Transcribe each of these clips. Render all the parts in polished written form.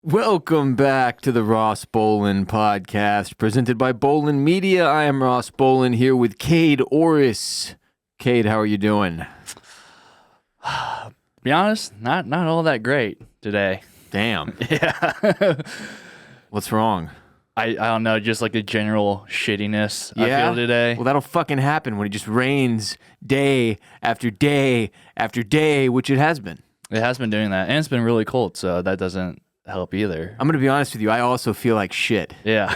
Welcome back to the Ross Bolin podcast, presented by Bolin Media. I am Ross Bolin here with Kade Orris. Kade, how are you doing? To be honest, not all that great today. Damn. Yeah. What's wrong? I don't know, just like the general shittiness Yeah? I feel today. Well, that'll fucking happen when it just rains day after day after day, which it has been. It has been doing that, and it's been really cold, so that doesn't help either. I'm going to be honest with you. I also feel like shit. Yeah.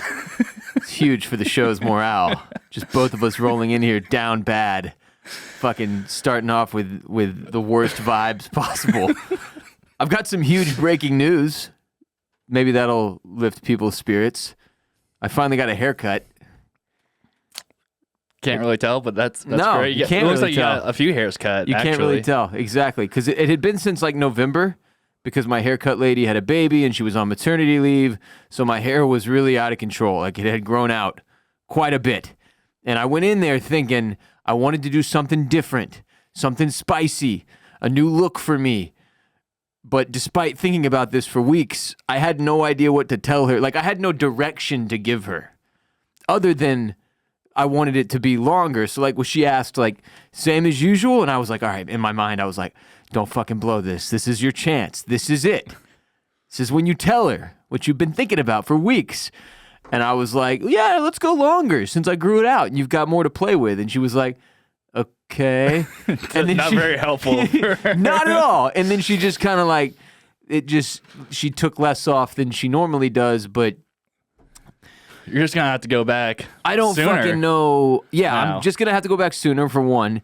It's huge for the show's morale. Just both of us rolling in here down bad. Fucking starting off with the worst vibes possible. I've got some huge breaking news. Maybe that'll lift people's spirits. I finally got a haircut. Can't really tell, but that's No, great. you can't it looks really like you tell. got a few hairs cut, You actually. can't really tell. Exactly. Because it had been since like November because my haircut lady had a baby and she was on maternity leave. So my hair was really out of control. Like it had grown out quite a bit. And I went in there thinking I wanted to do something different, something spicy, a new look for me. But despite thinking about this for weeks, I had no idea what to tell her. Like I had no direction to give her other than I wanted it to be longer. So like when she asked like same as usual, and I was like, all right, in my mind I was like, don't fucking blow this. This is your chance. This is it. This is when you tell her what you've been thinking about for weeks. And I was like, yeah, let's go longer since I grew it out and you've got more to play with. And she was like, okay. And then Not very helpful. Not at all. And then she just kind of like, she took less off than she normally does, but You're just going to have to go back I don't sooner. fucking know. Yeah, No. I'm just going to have to go back sooner for one.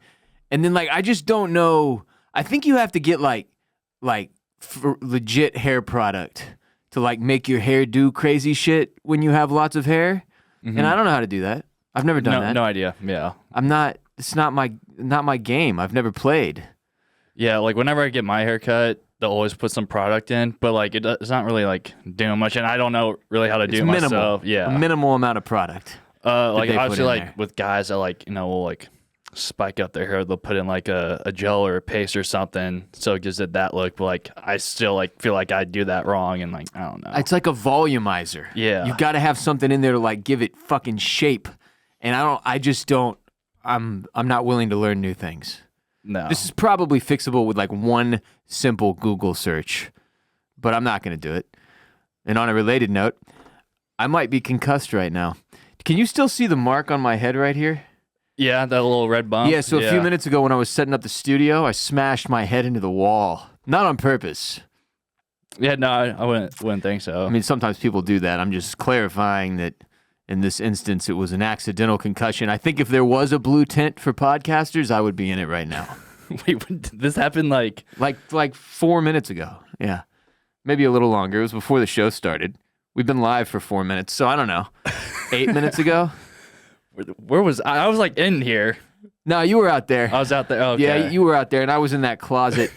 And then like, I just don't know. I think you have to get like legit hair product to like make your hair do crazy shit when you have lots of hair. And I don't know how to do that. I've never done that. No idea. Yeah. It's not my game. I've never played. Yeah, like whenever I get my hair cut, they'll always put some product in, but like it's not really like doing much, and I don't know really how to do it Minimal. myself. Yeah. A minimal amount of product. Like they put obviously in like there. with guys that like, will like spike up their hair, they'll put in like a gel or a paste or something, so it gives it that look. But like I still like feel like I do that wrong, and like I don't know. It's like a volumizer. Yeah. You got to have something in there to like give it fucking shape. And I'm not willing to learn new things. No. This is probably fixable with like one simple Google search, but I'm not going to do it. And on a related note, I might be concussed right now. Can you still see the mark on my head right here? Yeah, that little red bump. Yeah, so a few minutes ago when I was setting up the studio, I smashed my head into the wall. Not on purpose. Yeah, no, I wouldn't think so. I mean, sometimes people do that. I'm just clarifying that in this instance, it was an accidental concussion. I think if there was a blue tint for podcasters, I would be in it right now. Wait, this happened like Like 4 minutes ago. Yeah. Maybe a little longer. It was before the show started. We've been live for 4 minutes, so I don't know. 8 minutes ago? where was I? I was like in here. No, you were out there. I was out there. Okay. Yeah, you were out there, and I was in that closet.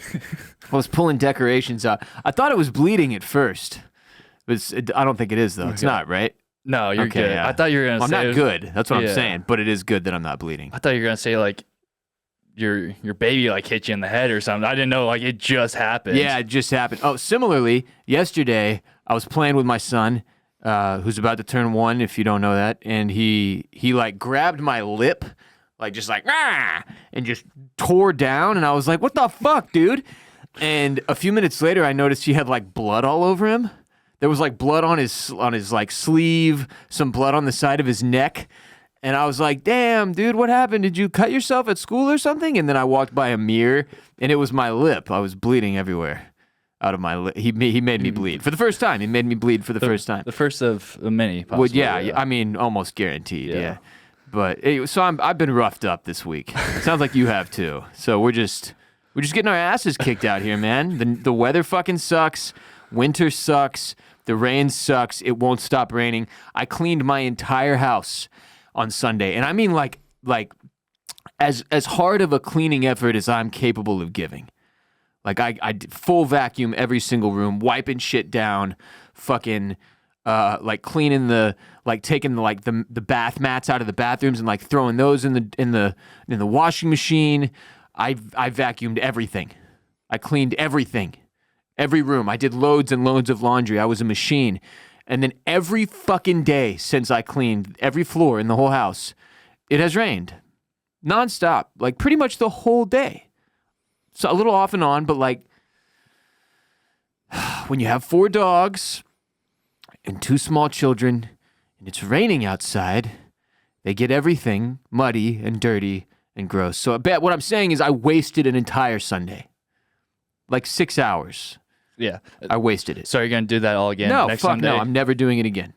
I was pulling decorations out. I thought it was bleeding at first. I don't think it is, though. It's not, right? No, you're Okay, good. yeah. I thought you were gonna I'm say not good. That's what I'm Yeah. saying. But it is good that I'm not bleeding. I thought you were gonna say like your baby like hit you in the head or something. I didn't know like it just happened. Yeah, it just happened. Oh, similarly, yesterday I was playing with my son, who's about to turn 1, if you don't know that, and he like grabbed my lip, like just like ah, and just tore down, and I was like, "What the fuck, dude?" And a few minutes later, I noticed he had like blood all over him. There was like blood on his like sleeve, some blood on the side of his neck. And I was like, damn, dude, what happened? Did you cut yourself at school or something? And then I walked by a mirror, and it was my lip. I was bleeding everywhere out of my lip. He made me bleed. For the first time, he made me bleed for the first time. The first of many. Well, Possibly, yeah, I mean, almost guaranteed, Yeah. yeah. But so I've been roughed up this week. It sounds like you have too. So we're just getting our asses kicked out here, man. The weather fucking sucks. Winter sucks. The rain sucks. It won't stop raining. I cleaned my entire house on Sunday, and I mean like as hard of a cleaning effort as I'm capable of giving. Like I did full vacuum every single room, wiping shit down, fucking like cleaning taking the bath mats out of the bathrooms and like throwing those in the washing machine. I vacuumed everything. I cleaned everything. Every room. I did loads and loads of laundry. I was a machine. And then every fucking day since I cleaned every floor in the whole house, it has rained. Nonstop. Like pretty much the whole day. So a little off and on, but like when you have 4 dogs and 2 small children and it's raining outside, they get everything muddy and dirty and gross. So I bet what I'm saying is I wasted an entire Sunday. Like 6 hours. Yeah. I wasted it. So you're going to do that all again No, next fuck Sunday? no. I'm never doing it again.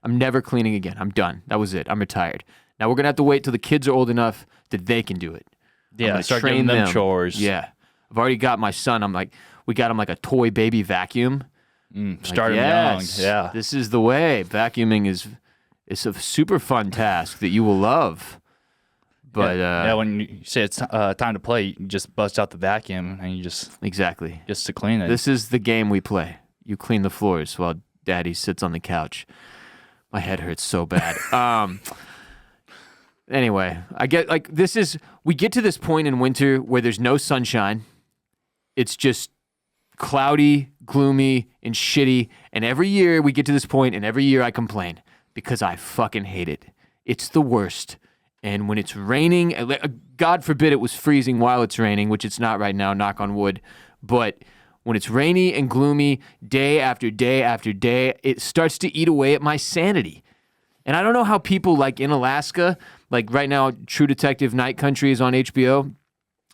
I'm never cleaning again. I'm done. That was it. I'm retired. Now we're going to have to wait till the kids are old enough that they can do it. Yeah, start giving them chores. Yeah. I've already got my son. We got him like a toy baby vacuum. Start him yes, young. Yeah. This is the way. Vacuuming is a super fun task that you will love. But yeah, when you say it's time to play, you just bust out the vacuum and you just exactly to clean it. This is the game we play. You clean the floors while Daddy sits on the couch. My head hurts so bad. Anyway, I get like we get to this point in winter where there's no sunshine. It's just cloudy, gloomy, and shitty. And every year we get to this point, and every year I complain because I fucking hate it. It's the worst. And when it's raining, God forbid it was freezing while it's raining, which it's not right now, knock on wood. But when it's rainy and gloomy day after day after day, it starts to eat away at my sanity. And I don't know how people like in Alaska, like right now, True Detective Night Country is on HBO.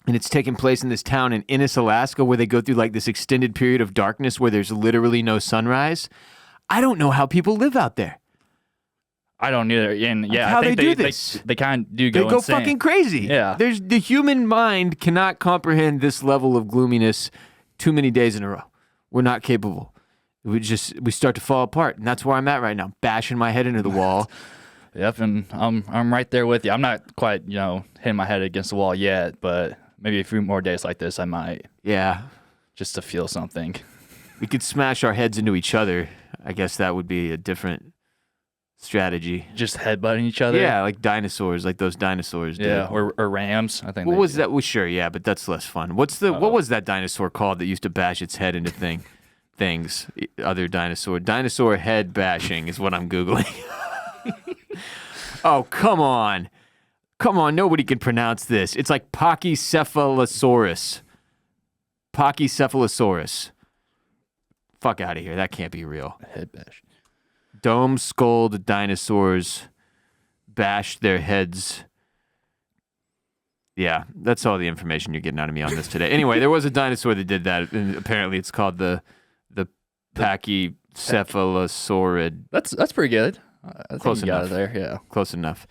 And it's taking place in this town in Innis, Alaska, where they go through like this extended period of darkness where there's literally no sunrise. I don't know how people live out there. I don't either. And yeah, how I think they do this. They kind of do go They go insane. fucking crazy. Yeah. The human mind cannot comprehend this level of gloominess too many days in a row. We're not capable. We start to fall apart, and that's where I'm at right now, bashing my head into the wall. Yep, and I'm right there with you. I'm not quite, hitting my head against the wall yet, but maybe a few more days like this, I might. Yeah. Just to feel something. We could smash our heads into each other. I guess that would be a different strategy. Just headbutting each other? Yeah, like dinosaurs, like those dinosaurs did. Yeah, or rams, I think. What was that? Well, sure, yeah, but that's less fun. What was that dinosaur called that used to bash its head into things? Other dinosaur head bashing is what I'm Googling. Oh, come on. Nobody can pronounce this. It's like Pachycephalosaurus. Fuck out of here. That can't be real. Head bash. Dome-skulled dinosaurs bashed their heads. Yeah, that's all the information you're getting out of me on this today. Anyway, there was a dinosaur that did that, and apparently it's called the Pachycephalosaurid. That's pretty good. I think Close you got enough. it there, yeah. Close enough.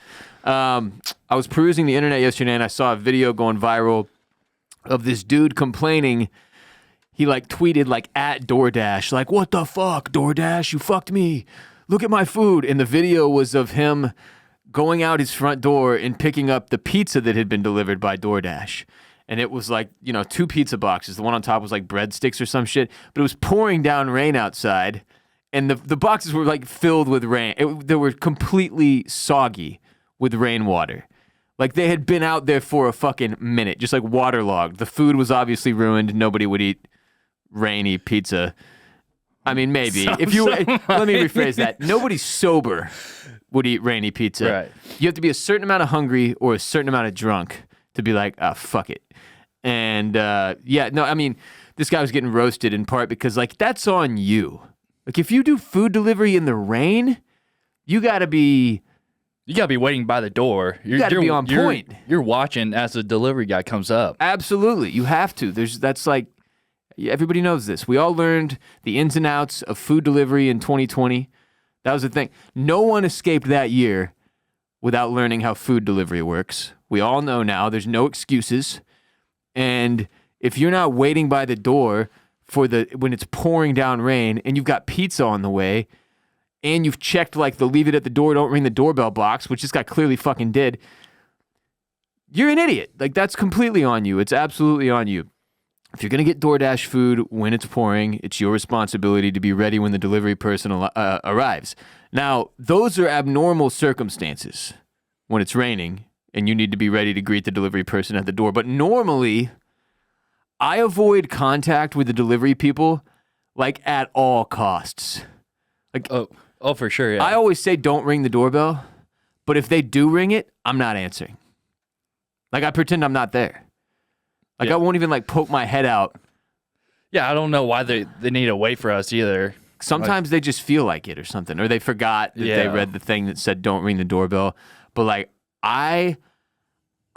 I was perusing the internet yesterday, and I saw a video going viral of this dude complaining. He tweeted at DoorDash, what the fuck, DoorDash, you fucked me. Look at my food. And the video was of him going out his front door and picking up the pizza that had been delivered by DoorDash. And it was 2 pizza boxes. The one on top was breadsticks or some shit. But it was pouring down rain outside. And the boxes were filled with rain. They were completely soggy with rainwater. They had been out there for a fucking minute, just waterlogged. The food was obviously ruined. Nobody would eat rainy pizza. I mean, maybe. Let me rephrase that. Nobody sober would eat rainy pizza. Right. You have to be a certain amount of hungry or a certain amount of drunk to be fuck it. And this guy was getting roasted in part because that's on you. If you do food delivery in the rain, you gotta be waiting by the door. You gotta be on point. You're watching as the delivery guy comes up. Absolutely, you have to. Everybody knows this. We all learned the ins and outs of food delivery in 2020. That was the thing. No one escaped that year without learning how food delivery works. We all know now. There's no excuses. And if you're not waiting by the door when it's pouring down rain and you've got pizza on the way and you've checked the leave it at the door, don't ring the doorbell box, which this guy clearly fucking did, you're an idiot. That's completely on you. It's absolutely on you. If you're going to get DoorDash food when it's pouring, it's your responsibility to be ready when the delivery person arrives. Now, those are abnormal circumstances when it's raining and you need to be ready to greet the delivery person at the door. But normally, I avoid contact with the delivery people like at all costs. Like, oh, for sure. Yeah. I always say don't ring the doorbell, but if they do ring it, I'm not answering. Like, I pretend I'm not there. Like, I won't even like poke my head out. Yeah, I don't know why they need to wait for us either. Sometimes they just feel like it or something, or they forgot that they read the thing that said don't ring the doorbell. But like, I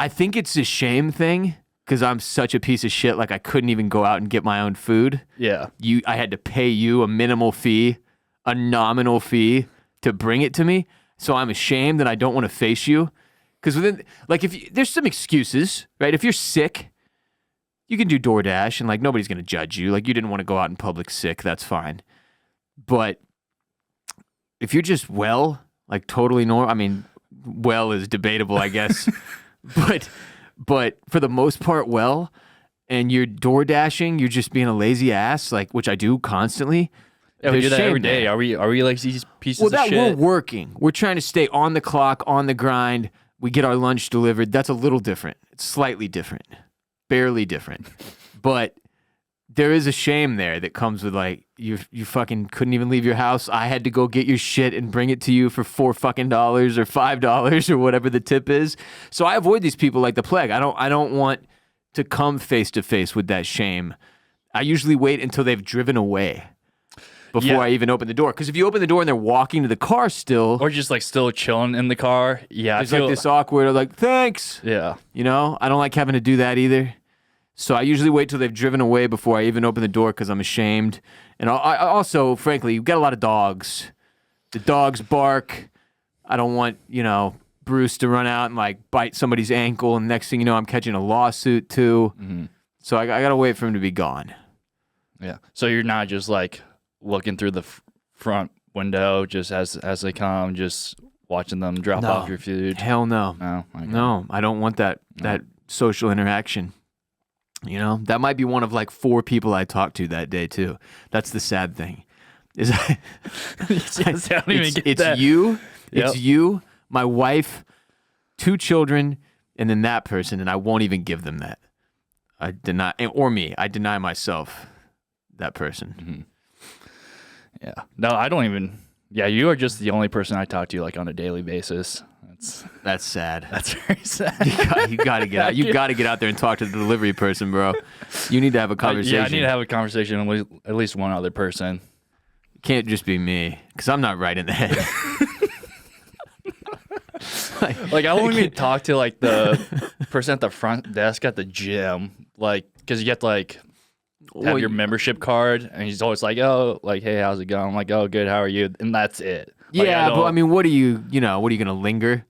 think it's a shame thing because I'm such a piece of shit. Like, I couldn't even go out and get my own food. Yeah. I had to pay you a minimal fee, a nominal fee to bring it to me. So I'm ashamed that I don't want to face you. Because there's some excuses, right? If you're sick, you can do DoorDash and like nobody's going to judge you. Like, you didn't want to go out in public sick. That's fine. But if you're just well, like totally normal, I mean, well is debatable, I guess. But for the most part, well, and you're door dashing, you're just being a lazy ass, like, which I do constantly. Yeah, we do that every day. Are we like these pieces of shit? Well, we're working. We're trying to stay on the clock, on the grind. We get our lunch delivered. That's a little different. It's slightly different, barely different. But there is a shame there that comes with like you fucking couldn't even leave your house. I had to go get your shit and bring it to you for $4 fucking or $5 or whatever the tip is. So I avoid these people like the plague. I don't want to come face to face with that shame. I usually wait until they've driven away before I even open the door. Because if you open the door and they're walking to the car still, or just like still chilling in the car, it's like this awkward like thanks. Yeah, you know, I don't like having to do that either. So I usually wait till they've driven away before I even open the door because I'm ashamed. And I also, frankly, you've got a lot of dogs. The dogs bark. I don't want, Bruce to run out and like bite somebody's ankle. And next thing you know, I'm catching a lawsuit too. Mm-hmm. So I got to wait for him to be gone. Yeah. So you're not just like looking through the front window just as they come, just watching them drop off your food? Hell no. No. No, I don't want that social interaction. That might be one of like 4 people I talked to that day too. That's the sad thing. It's you, it's you, my wife, 2 children, and then that person, and I won't even give them that. I deny myself that person. Mm-hmm. Yeah. No, I don't even. Yeah, you are just the only person I talk to like on a daily basis. That's sad. That's very sad. You got to get out. You got to get out there and talk to the delivery person, bro. You need to have a conversation. I need to have a conversation with at least one other person. It can't just be me, because I'm not right in the head. Like I won't even talk to like the person at the front desk at the gym, like because you get to like have your membership card, and he's always like, "Oh, like hey, how's it going?" I'm like, "Oh, good. How are you?" And that's it. Like, but I mean, what are you gonna linger?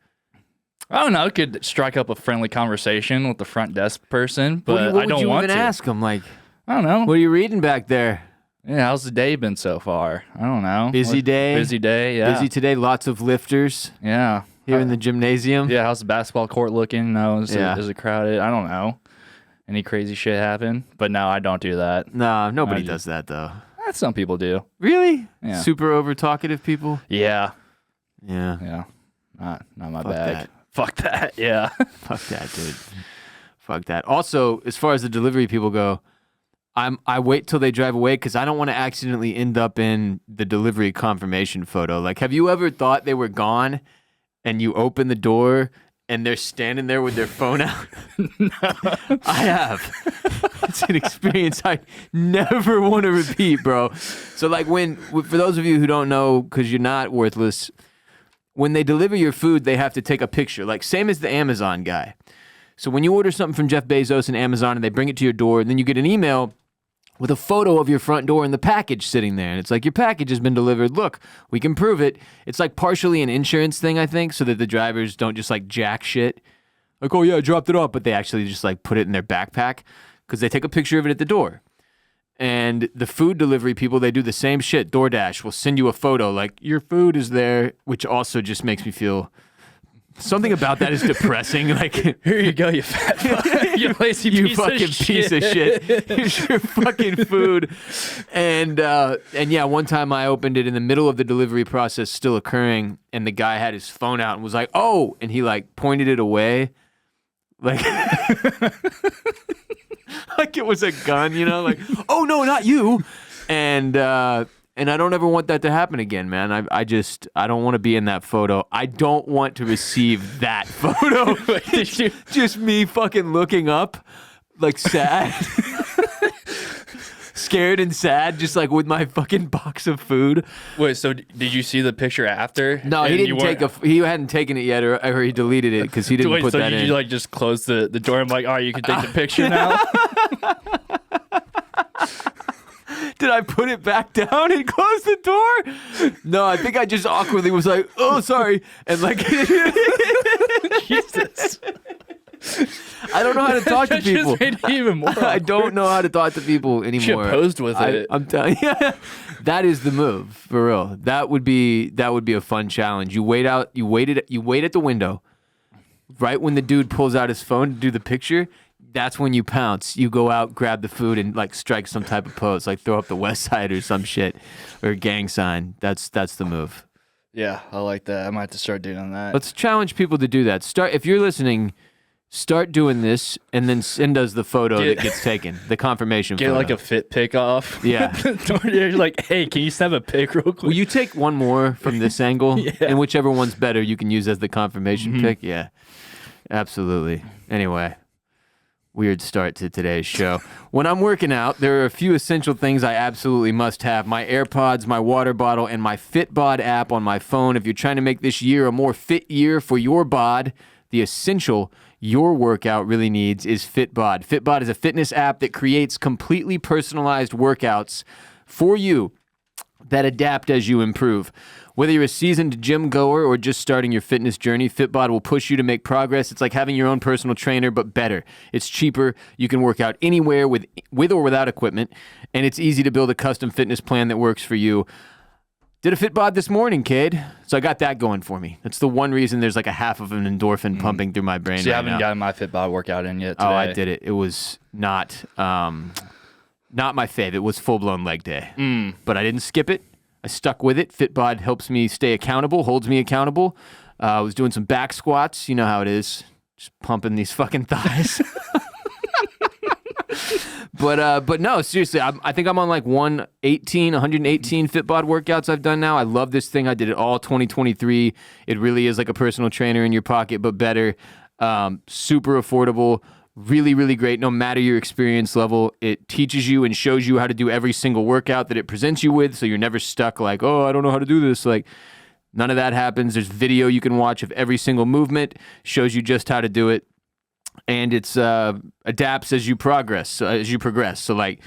I don't know. I could strike up a friendly conversation with the front desk person, but I don't want to. What would you even ask them? Like, I don't know. What are you reading back there? Yeah, how's the day been so far? I don't know. Busy day. Yeah. Busy today. Lots of lifters. Yeah. Here in the gymnasium. Yeah. How's the basketball court looking? No, is it crowded? I don't know. Any crazy shit happen? But no, I don't do that. No, nobody does that though. Some people do. Really? Yeah. Super over talkative people. Yeah. Yeah. Yeah. Not my bag. Fuck that. Yeah. Fuck that, dude. Fuck that. Also, as far as the delivery people go, I wait till they drive away because I don't want to accidentally end up in the delivery confirmation photo. Like, have you ever thought they were gone and you open the door and they're standing there with their phone out? No. I have. It's an experience I never want to repeat, bro. So like for those of you who don't know, because you're not worthless, when they deliver your food, they have to take a picture, like same as the Amazon guy. So when you order something from Jeff Bezos and Amazon and they bring it to your door, and then you get an email with a photo of your front door and the package sitting there. And it's like, your package has been delivered. Look, we can prove it. It's like partially an insurance thing, I think, so that the drivers don't just like jack shit. Like, oh yeah, I dropped it off, but they actually just like put it in their backpack because they take a picture of it at the door. And the food delivery people, they do the same shit. DoorDash will send you a photo like, your food is there, which also just makes me feel... Something about that is depressing. Like, here you go, you fat fuck. You lazy you fucking piece of shit. Here's your fucking food. And yeah, one time I opened it in the middle of the delivery process still occurring, and the guy had his phone out and was like, "Oh," and he like pointed it away, like like it was a gun, like, "Oh no, not you." And I don't ever want that to happen again, man. I don't want to be in that photo. I don't want to receive that photo. Just me fucking looking up, like sad. Scared and sad, just like with my fucking box of food. Wait, so did you see the picture after? No, he didn't he hadn't taken it yet, or he deleted it because he didn't put that in. So did you like just close the door and like, all right, you can take the picture now? Did I put it back down and close the door? No, I think I just awkwardly was like, oh, sorry. And like, Jesus. I don't know how to talk to people. Just made it even more awkward. I don't know how to talk to people anymore. You should posed with it. I'm telling you, that is the move for real. That would be a fun challenge. You wait at the window, right when the dude pulls out his phone to do the picture. That's when you pounce. You go out, grab the food, and like strike some type of pose, like throw up the West Side or some shit, or a gang sign. That's the move. Yeah, I like that. I might have to start doing that. Let's challenge people to do that. If you're listening. Start doing this, and then send us the photo that gets taken, the confirmation photo. Get like a fit pic off. Yeah. You're like, hey, can you snap a pic real quick? Will you take one more from this angle? Yeah. And whichever one's better, you can use as the confirmation pic? Yeah, absolutely. Anyway, weird start to today's show. When I'm working out, there are a few essential things I absolutely must have. My AirPods, my water bottle, and my Fitbod app on my phone. If you're trying to make this year a more fit year for your bod, the essential your workout really needs is Fitbod. Fitbod is a fitness app that creates completely personalized workouts for you that adapt as you improve. Whether you're a seasoned gym goer or just starting your fitness journey, Fitbod will push you to make progress. It's like having your own personal trainer, but better. It's cheaper. You can work out anywhere with or without equipment, and it's easy to build a custom fitness plan that works for you. Did a Fitbod this morning, Kade. So I got that going for me. That's the one reason there's like a half of an endorphin pumping through my brain. So you right haven't now. gotten my Fitbod workout in yet today? Oh, I did it. It was not my fave. It was full-blown leg day. But I didn't skip it. I stuck with it. Fitbod helps me stay accountable, holds me accountable. I was doing some back squats. You know how it is. Just pumping these fucking thighs. But no, seriously, I think I'm on like 118 Fitbod workouts I've done now. I love this thing. I did it all 2023. It really is like a personal trainer in your pocket, but better. Super affordable. Really, really great. No matter your experience level, it teaches you and shows you how to do every single workout that it presents you with. So you're never stuck like, oh, I don't know how to do this. Like none of that happens. There's video you can watch of every single movement, shows you just how to do it. And it's adapts as you progress. So like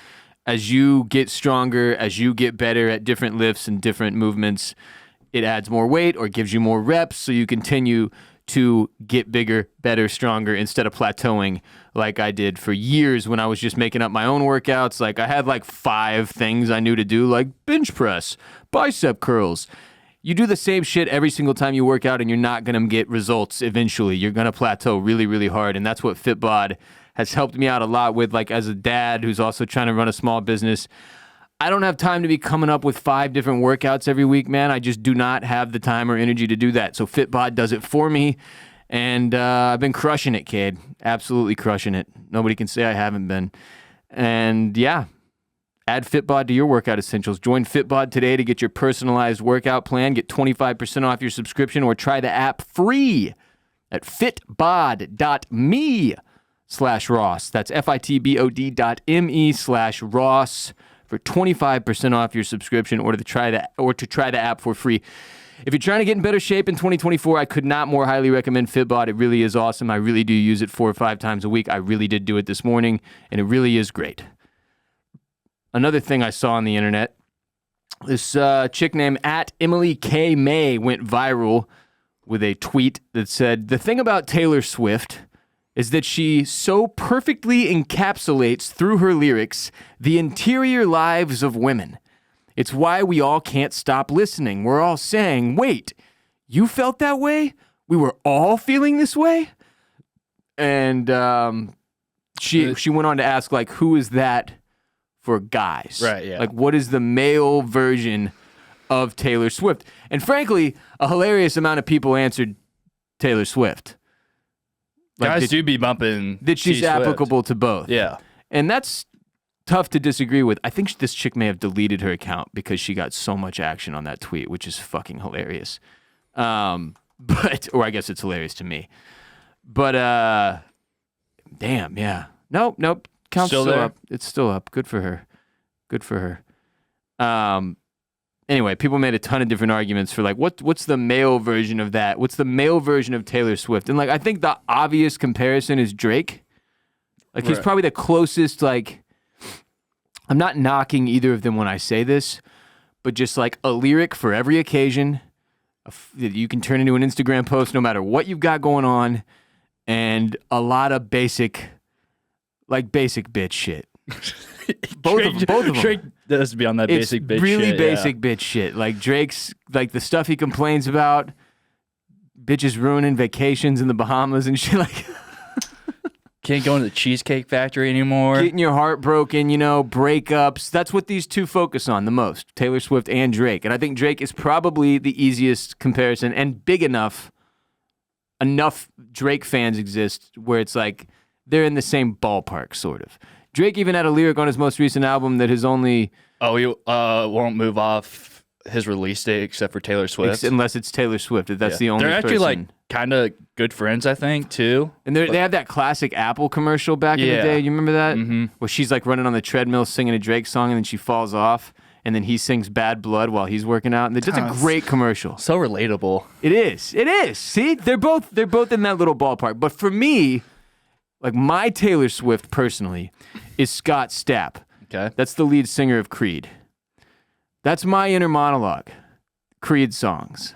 as you get stronger, as you get better at different lifts and different movements, it adds more weight or gives you more reps so you continue to get bigger, better, stronger instead of plateauing like I did for years when I was just making up my own workouts. Like I had like 5 things I knew to do, like bench press, bicep curls. You do the same shit every single time you work out and you're not going to get results eventually. You're going to plateau really, really hard. And that's what Fitbod has helped me out a lot with, like as a dad who's also trying to run a small business. I don't have time to be coming up with 5 different workouts every week, man. I just do not have the time or energy to do that. So Fitbod does it for me. And I've been crushing it, Kade. Absolutely crushing it. Nobody can say I haven't been. And yeah. Add Fitbod to your workout essentials. Join Fitbod today to get your personalized workout plan. Get 25% off your subscription or try the app free at fitbod.me/Ross. That's fitbod.me/Ross for 25% off your subscription or to try the app for free. If you're trying to get in better shape in 2024, I could not more highly recommend Fitbod. It really is awesome. I really do use it 4 or 5 times a week. I really did do it this morning, and it really is great. Another thing I saw on the internet, this chick named @EmilyKMay went viral with a tweet that said, the thing about Taylor Swift is that she so perfectly encapsulates through her lyrics the interior lives of women. It's why we all can't stop listening. We're all saying, wait, you felt that way? We were all feeling this way? And she went on to ask, like, who is that for guys? Right, yeah. Like, what is the male version of Taylor Swift? And frankly, a hilarious amount of people answered Taylor Swift. Like guys do be bumping that she's T-Swift. applicable to both. Yeah. And that's tough to disagree with. I think this chick may have deleted her account because she got so much action on that tweet, which is fucking hilarious. Or I guess it's hilarious to me. But damn, yeah. Nope. Count's still up. It's still up. Good for her. Anyway, people made a ton of different arguments for like what's the male version of that? What's the male version of Taylor Swift? And like I think the obvious comparison is Drake. Like he's probably the closest. Like I'm not knocking either of them when I say this, but just like a lyric for every occasion that you can turn into an Instagram post no matter what you've got going on, and a lot of basic bitch shit. Both of them. Drake does be on that basic bitch shit. Really basic bitch shit. Like Drake's, like the stuff he complains about, bitches ruining vacations in the Bahamas and shit. Like can't go into the Cheesecake Factory anymore. Getting your heart broken, breakups. That's what these two focus on the most, Taylor Swift and Drake. And I think Drake is probably the easiest comparison and big enough Drake fans exist where it's like they're in the same ballpark, sort of. Drake even had a lyric on his most recent album that has only... Oh, he won't move off his release date except for Taylor Swift? Unless it's Taylor Swift. That's the only They're actually, person. kind of good friends, I think, too. And they have that classic Apple commercial back in the day. You remember that? Mm-hmm. Where she's, like, running on the treadmill singing a Drake song, and then she falls off, and then he sings Bad Blood while he's working out. And it's just a great commercial. So relatable. It is. See? They're both in that little ballpark. But for me... Like, my Taylor Swift, personally, is Scott Stapp. Okay. That's the lead singer of Creed. That's my inner monologue. Creed songs.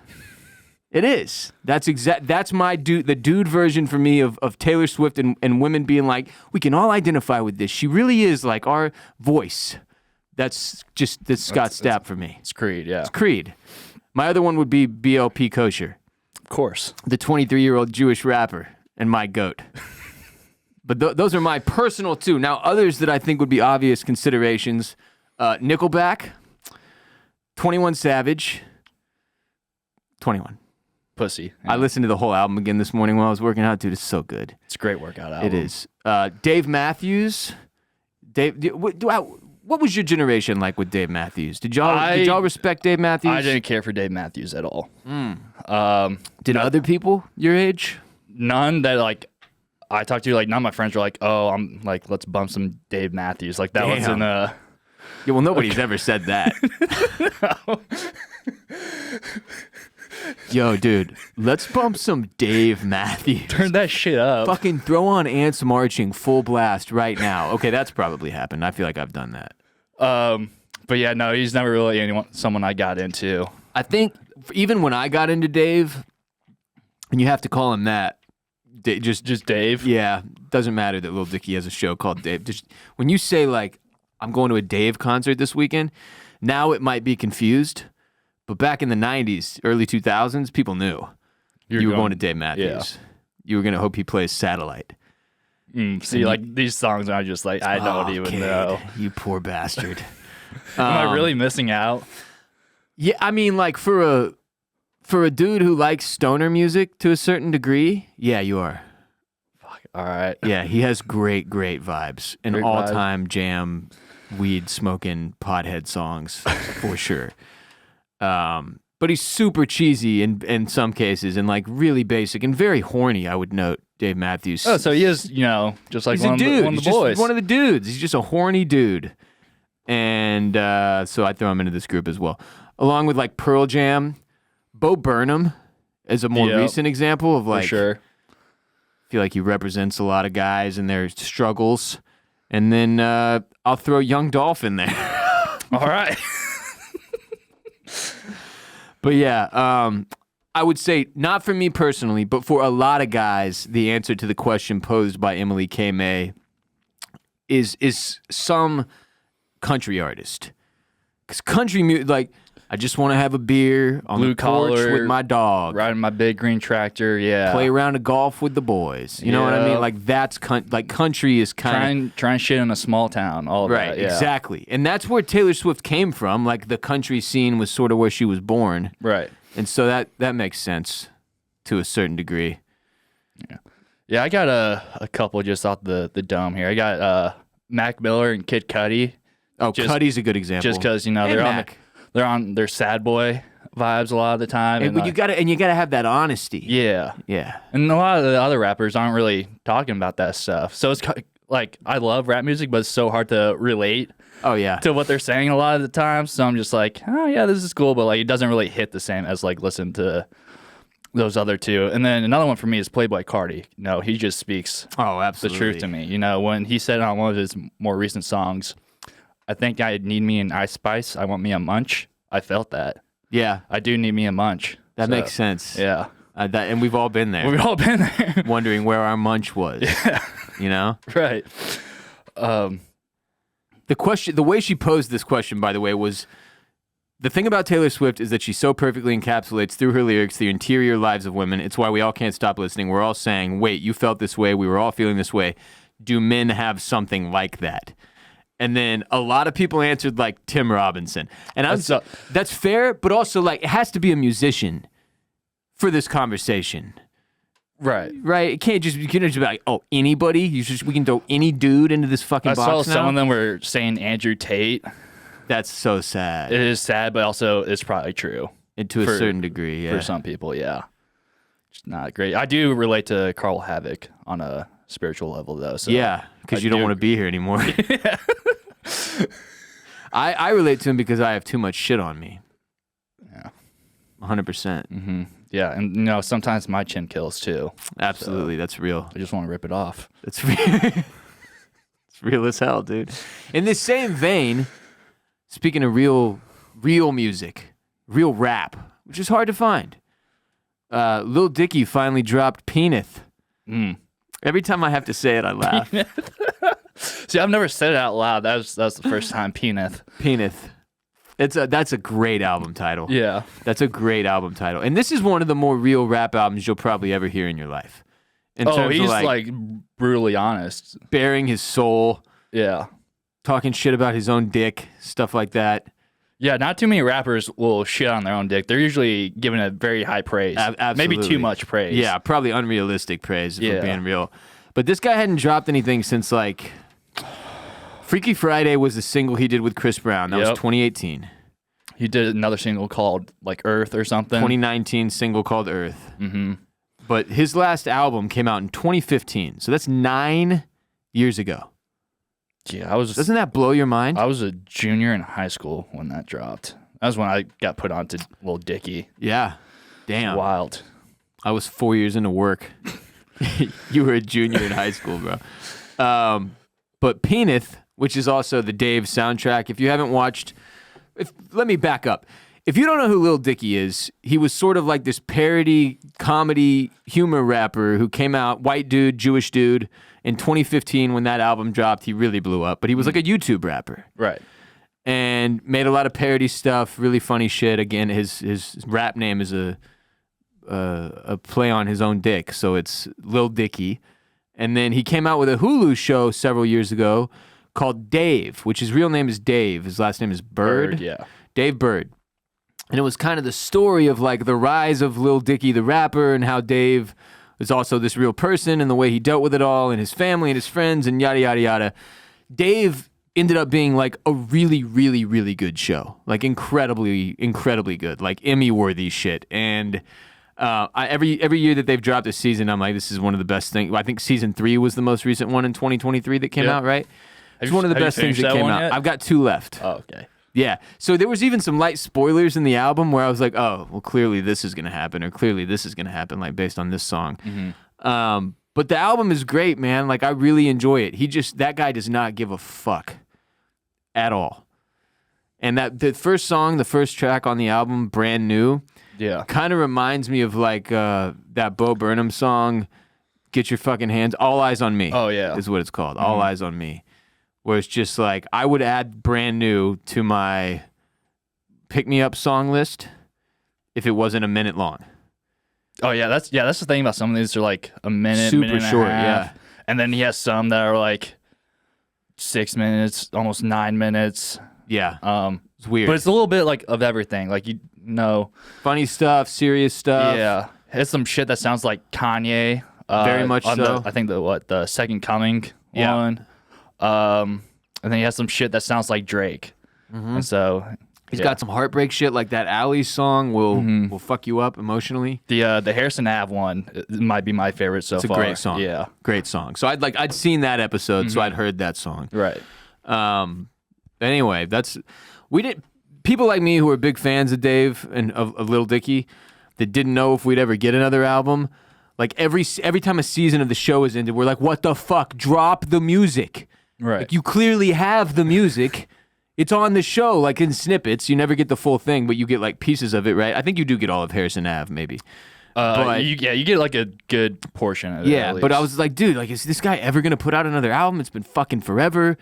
It is. That's my dude, the dude version for me of Taylor Swift and women being like, we can all identify with this. She really is like our voice. That's Scott Stapp for me. It's Creed, yeah. It's Creed. My other one would be BLP Kosher. Of course. The 23-year-old Jewish rapper and my goat. But those are my personal two. Now, others that I think would be obvious considerations, Nickelback, 21 Savage, 21. Pussy. Yeah. I listened to the whole album again this morning while I was working out. Dude, it's so good. It's a great workout album. It is. Dave Matthews. What was your generation like with Dave Matthews? Did y'all respect Dave Matthews? I didn't care for Dave Matthews at all. Did other people your age? None that like I talked to, like, none of my friends were like, oh, I'm like, let's bump some Dave Matthews. Like, that was in Yeah, well, nobody's ever said that. No. Yo, dude, let's bump some Dave Matthews. Turn that shit up. Fucking throw on Ants Marching full blast right now. Okay, that's probably happened. I feel like I've done that. But yeah, no, he's never really someone I got into. I think even when I got into Dave, and you have to call him that, Just Dave? Yeah, doesn't matter that Lil Dicky has a show called Dave. When you say, like, I'm going to a Dave concert this weekend, now it might be confused, but back in the 90s, early 2000s, people knew you were going to Dave Matthews. Yeah. You were going to hope he plays Satellite. See, like, these songs are just like, I don't even know. You poor bastard. Am I really missing out? Yeah, I mean, like, for a dude who likes stoner music to a certain degree, yeah, you are. Fuck, all right. Yeah, he has great vibes. And all-time jam, weed-smoking, pothead songs, for sure. But he's super cheesy in some cases and, like, really basic and very horny, I would note, Dave Matthews. Oh, so he is, just like he's one of the boys. One of the dudes. He's just a horny dude. And so I throw him into this group as well. Along with, like, Pearl Jam. Bo Burnham is a more recent example of, like, for sure. I feel like he represents a lot of guys and their struggles. And then I'll throw Young Dolph in there. All right. But yeah, I would say not for me personally, but for a lot of guys, the answer to the question posed by Emily K. May is some country artist. Because country music, like, I just want to have a beer on the porch with my dog. Riding my big green tractor, yeah. Play around of golf with the boys. You know what I mean? Like, that's like country is kind of... Trying shit in a small town, all of that, yeah. Exactly. And that's where Taylor Swift came from. Like, the country scene was sort of where she was born. Right. And so that makes sense to a certain degree. Yeah. Yeah, I got a couple just off the dome here. I got Mac Miller and Kid Cudi. Oh, Cudi's a good example. Just because they're on their sad boy vibes a lot of the time. But you gotta have that honesty. Yeah. Yeah. And a lot of the other rappers aren't really talking about that stuff. So it's like, I love rap music, but it's so hard to relate. Oh yeah. To what they're saying a lot of the time. So I'm just like, oh yeah, this is cool, but like it doesn't really hit the same as like listen to those other two. And then another one for me is Playboy Cardi. No, he just speaks the truth to me. You know, when he said on one of his more recent songs, I think I need me an Ice Spice. I want me a munch. I felt that. Yeah. I do need me a munch. That makes sense. Yeah. And we've all been there. We've all been there. Wondering where our munch was. Yeah. You know? Right. The way she posed this question, by the way, was the thing about Taylor Swift is that she so perfectly encapsulates through her lyrics the interior lives of women. It's why we all can't stop listening. We're all saying, wait, you felt this way. We were all feeling this way. Do men have something like that? And then a lot of people answered like Tim Robinson. And that's fair, but also like it has to be a musician for this conversation. Right. Right. You can't just be like, oh, anybody? We can throw any dude into this fucking box now? Some of them were saying Andrew Tate. That's so sad. It is sad, but also it's probably true. And to a certain degree, yeah. For some people, yeah. It's not great. I do relate to Carl Havoc on a spiritual level, though. So yeah, because you don't want to be here anymore. Yeah. I relate to him because I have too much shit on me. Yeah. 100%. Mm-hmm. Yeah, and you know, sometimes my chin kills too. Absolutely, so that's real. I just want to rip it off. That's real. It's real as hell, dude. In this same vein, speaking of real music, real rap, which is hard to find, Lil Dicky finally dropped Peanut. Every time I have to say it, I laugh. See, I've never said it out loud. That's the first time. Peanut. Peanut. That's a great album title. Yeah. That's a great album title. And this is one of the more real rap albums you'll probably ever hear in your life. He's like brutally honest. Bearing his soul. Yeah. Talking shit about his own dick, stuff like that. Yeah, not too many rappers will shit on their own dick. They're usually given a very high praise. Absolutely. Maybe too much praise. Yeah, probably unrealistic praise, if we're being real. But this guy hadn't dropped anything since like Freaky Friday was the single he did with Chris Brown. That was 2018. He did another single called like Earth or something. 2019 single called Earth. Mm-hmm. But his last album came out in 2015. So that's 9 years ago. Yeah, Doesn't that blow your mind? I was a junior in high school when that dropped. That was when I got put on to Lil Dicky. Yeah. Damn. Wild. I was 4 years into work. You were a junior in high school, bro. But Peanut, which is also the Dave soundtrack, if you haven't watched, let me back up. If you don't know who Lil Dicky is, he was sort of like this parody, comedy, humor rapper who came out, white dude, Jewish dude. In 2015, when that album dropped, he really blew up. But he was like a YouTube rapper. Right. And made a lot of parody stuff, really funny shit. Again, his rap name is a play on his own dick, so it's Lil Dicky. And then he came out with a Hulu show several years ago called Dave, which his real name is Dave. His last name is Bird. Yeah. Dave Bird. And it was kind of the story of like the rise of Lil Dicky the rapper and how Dave was also this real person and the way he dealt with it all and his family and his friends and yada, yada, yada. Dave ended up being like a really, really, really good show. Like incredibly, incredibly good. Like Emmy-worthy shit. And every year that they've dropped a season, I'm like, this is one of the best things. I think season 3 was the most recent one in 2023 that came out, right? It's one of the best things that came out. I've got 2 left. Oh, okay. Yeah. So there was even some light spoilers in the album where I was like, oh, well, clearly this is going to happen, or clearly this is going to happen, like based on this song. Mm-hmm. But the album is great, man. Like I really enjoy it. That guy does not give a fuck at all. And the first song, the first track on the album, Brand New, kind of reminds me of like that Bo Burnham song, Get Your Fucking Hands, All Eyes on Me. Oh, yeah. Is what it's called, All Eyes on Me. Where it's just like, I would add Brand New to my pick-me-up song list if it wasn't a minute long. Oh, yeah, that's the thing about some of these are like a minute, super minute and short, a half. Yeah. And then he has some that are like 6 minutes, almost 9 minutes. Yeah, it's weird. But it's a little bit like of everything. Like, you know. Funny stuff, serious stuff. Yeah. It's some shit that sounds like Kanye. Very much so. I think the Second Coming one. And then he has some shit that sounds like Drake. And so He's got some heartbreak shit like that Alley song will fuck you up emotionally. the Harrison Ave one might be my favorite so It's a far. great song. Yeah. Great song. So I'd seen that episode, so I'd heard that song. Right. Anyway, people like me who are big fans of Dave and of Lil Dicky that didn't know if we'd ever get another album. Like every time a season of the show is ended, we're like, what the fuck? Drop the music. Right. Like you clearly have the music. It's on the show, like in snippets. You never get the full thing, but you get like pieces of it, right? I think you do get all of Harrison Ave, maybe. You get like a good portion of it. Yeah, but I was like, dude, like, is this guy ever gonna put out another album? It's been fucking forever.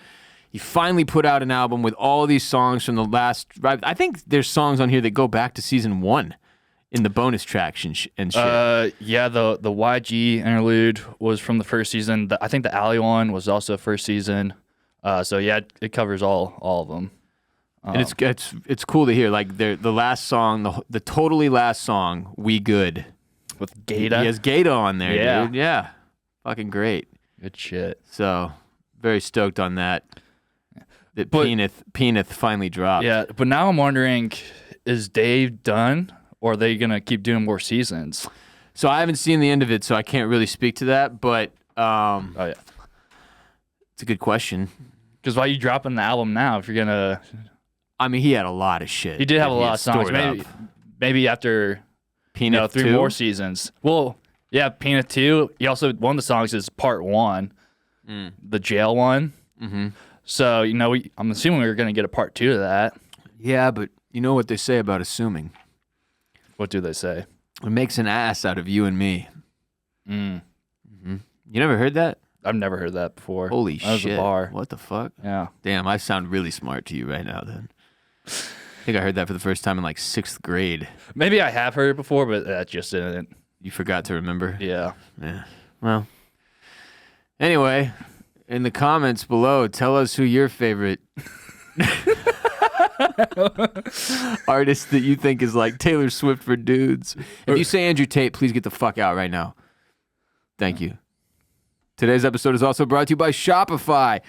He finally put out an album with all these songs from the last. I think there's songs on here that go back to season 1 in the bonus tracks and shit. Yeah, the YG interlude was from the first season. I think the Alley one was also first season. So yeah, it covers all of them. And it's cool to hear like the last song, the totally last song, "We Good," with Kade. He has Kade on there, Yeah. dude. Yeah, fucking great. Good shit. So very stoked on that. That But- Peanut finally dropped. Yeah, but now I'm wondering, is Dave done, or are they gonna keep doing more seasons? So I haven't seen the end of it, so I can't really speak to that. But Oh yeah. it's a good question. Because why are you dropping the album now if you're gonna? I mean, he had a lot of shit. He did have that a lot had of songs. stored up. Maybe after Peanut 3 2? more seasons. Well, yeah, Peanut 2. He also one of the songs is part 1, the jail one. Mm-hmm. So I'm assuming we're gonna get a part 2 to that. Yeah, but you know what they say about assuming. What do they say? It makes an ass out of you and me. Mm. Mm-hmm. You never heard that? I've never heard that before. Holy that was shit. a bar. What the fuck? Yeah. Damn, I sound really smart to you right now then. I think I heard that for the first time in like 6th grade. Maybe I have heard it before, but that just didn't. You forgot to remember? Yeah. Yeah. Well. Anyway, in the comments below, tell us who your favorite artist that you think is like Taylor Swift for dudes. If you say Andrew Tate, please get the fuck out right now. Thank you. Today's episode is also brought to you by Shopify.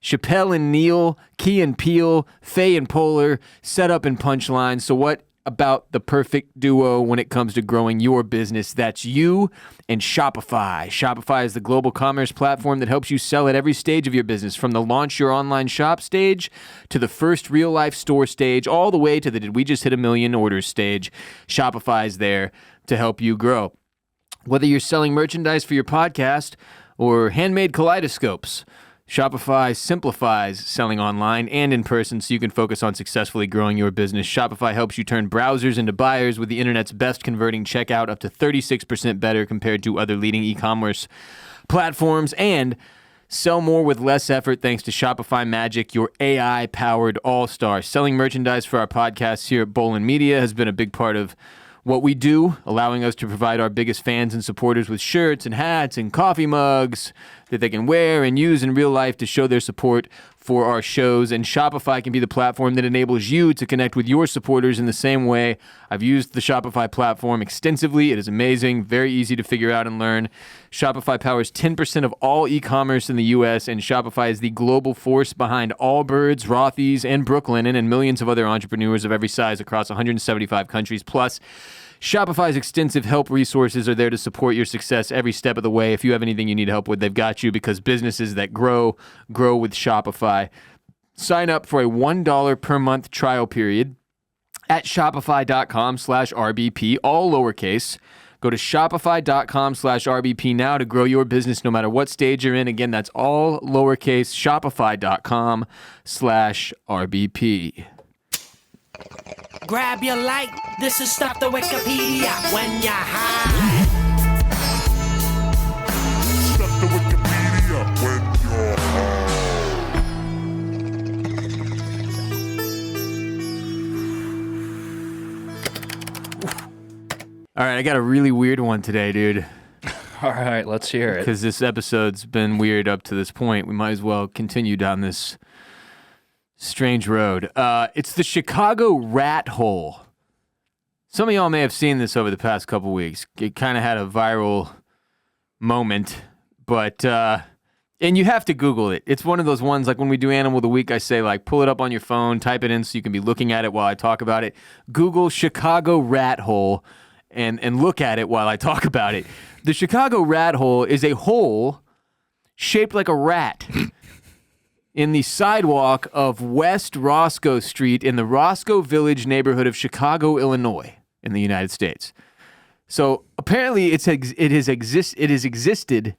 Chappelle and Neil, Key and Peele, Faye and Polar, Setup and Punchline. So what about the perfect duo when it comes to growing your business? That's you and Shopify. Shopify is the global commerce platform that helps you sell at every stage of your business, from the launch your online shop stage to the first real life store stage, all the way to the did we just hit 1 million orders stage. Shopify is there to help you grow. Whether you're selling merchandise for your podcast or handmade kaleidoscopes, Shopify simplifies selling online and in person so you can focus on successfully growing your business. Shopify helps you turn browsers into buyers with the internet's best converting checkout, up to 36% better compared to other leading e-commerce platforms, and sell more with less effort thanks to Shopify Magic, your AI-powered all-star. Selling merchandise for our podcasts here at Bolin Media has been a big part of what we do, allowing us to provide our biggest fans and supporters with shirts and hats and coffee mugs that they can wear and use in real life to show their support for our shows. And Shopify can be the platform that enables you to connect with your supporters in the same way. I've used the Shopify platform extensively. It is amazing, very easy to figure out and learn. Shopify powers 10% of all e-commerce in the U.S., and Shopify is the global force behind Allbirds, Rothy's, and Brooklinen, and millions of other entrepreneurs of every size across 175 countries. Plus, Shopify's extensive help resources are there to support your success every step of the way. If you have anything you need help with, they've got you, because businesses that grow with Shopify. Sign up for a $1 per month trial period at shopify.com/RBP, all lowercase. Go to shopify.com/RBP now to grow your business no matter what stage you're in. Again, that's all lowercase, shopify.com/RBP. Grab your light, this is Stop the Wikipedia when you're high. Stop the Wikipedia when you're high. All right, I got a really weird one today, dude, All right, let's hear it. because this episode's been weird up to this point. We might as well continue down this strange road. It's the Chicago rat hole. Some of y'all may have seen this over the past couple weeks. It kind of had a viral moment, but And you have to Google it. It's one of those ones like when we do Animal of the Week, I say like pull it up on your phone, type it in so you can be looking at it while I talk about it. Google Chicago rat hole and look at it while I talk about it. The Chicago rat hole is a hole shaped like a rat in the sidewalk of West Roscoe Street in the Roscoe Village neighborhood of Chicago, Illinois, in the United States. So apparently it has existed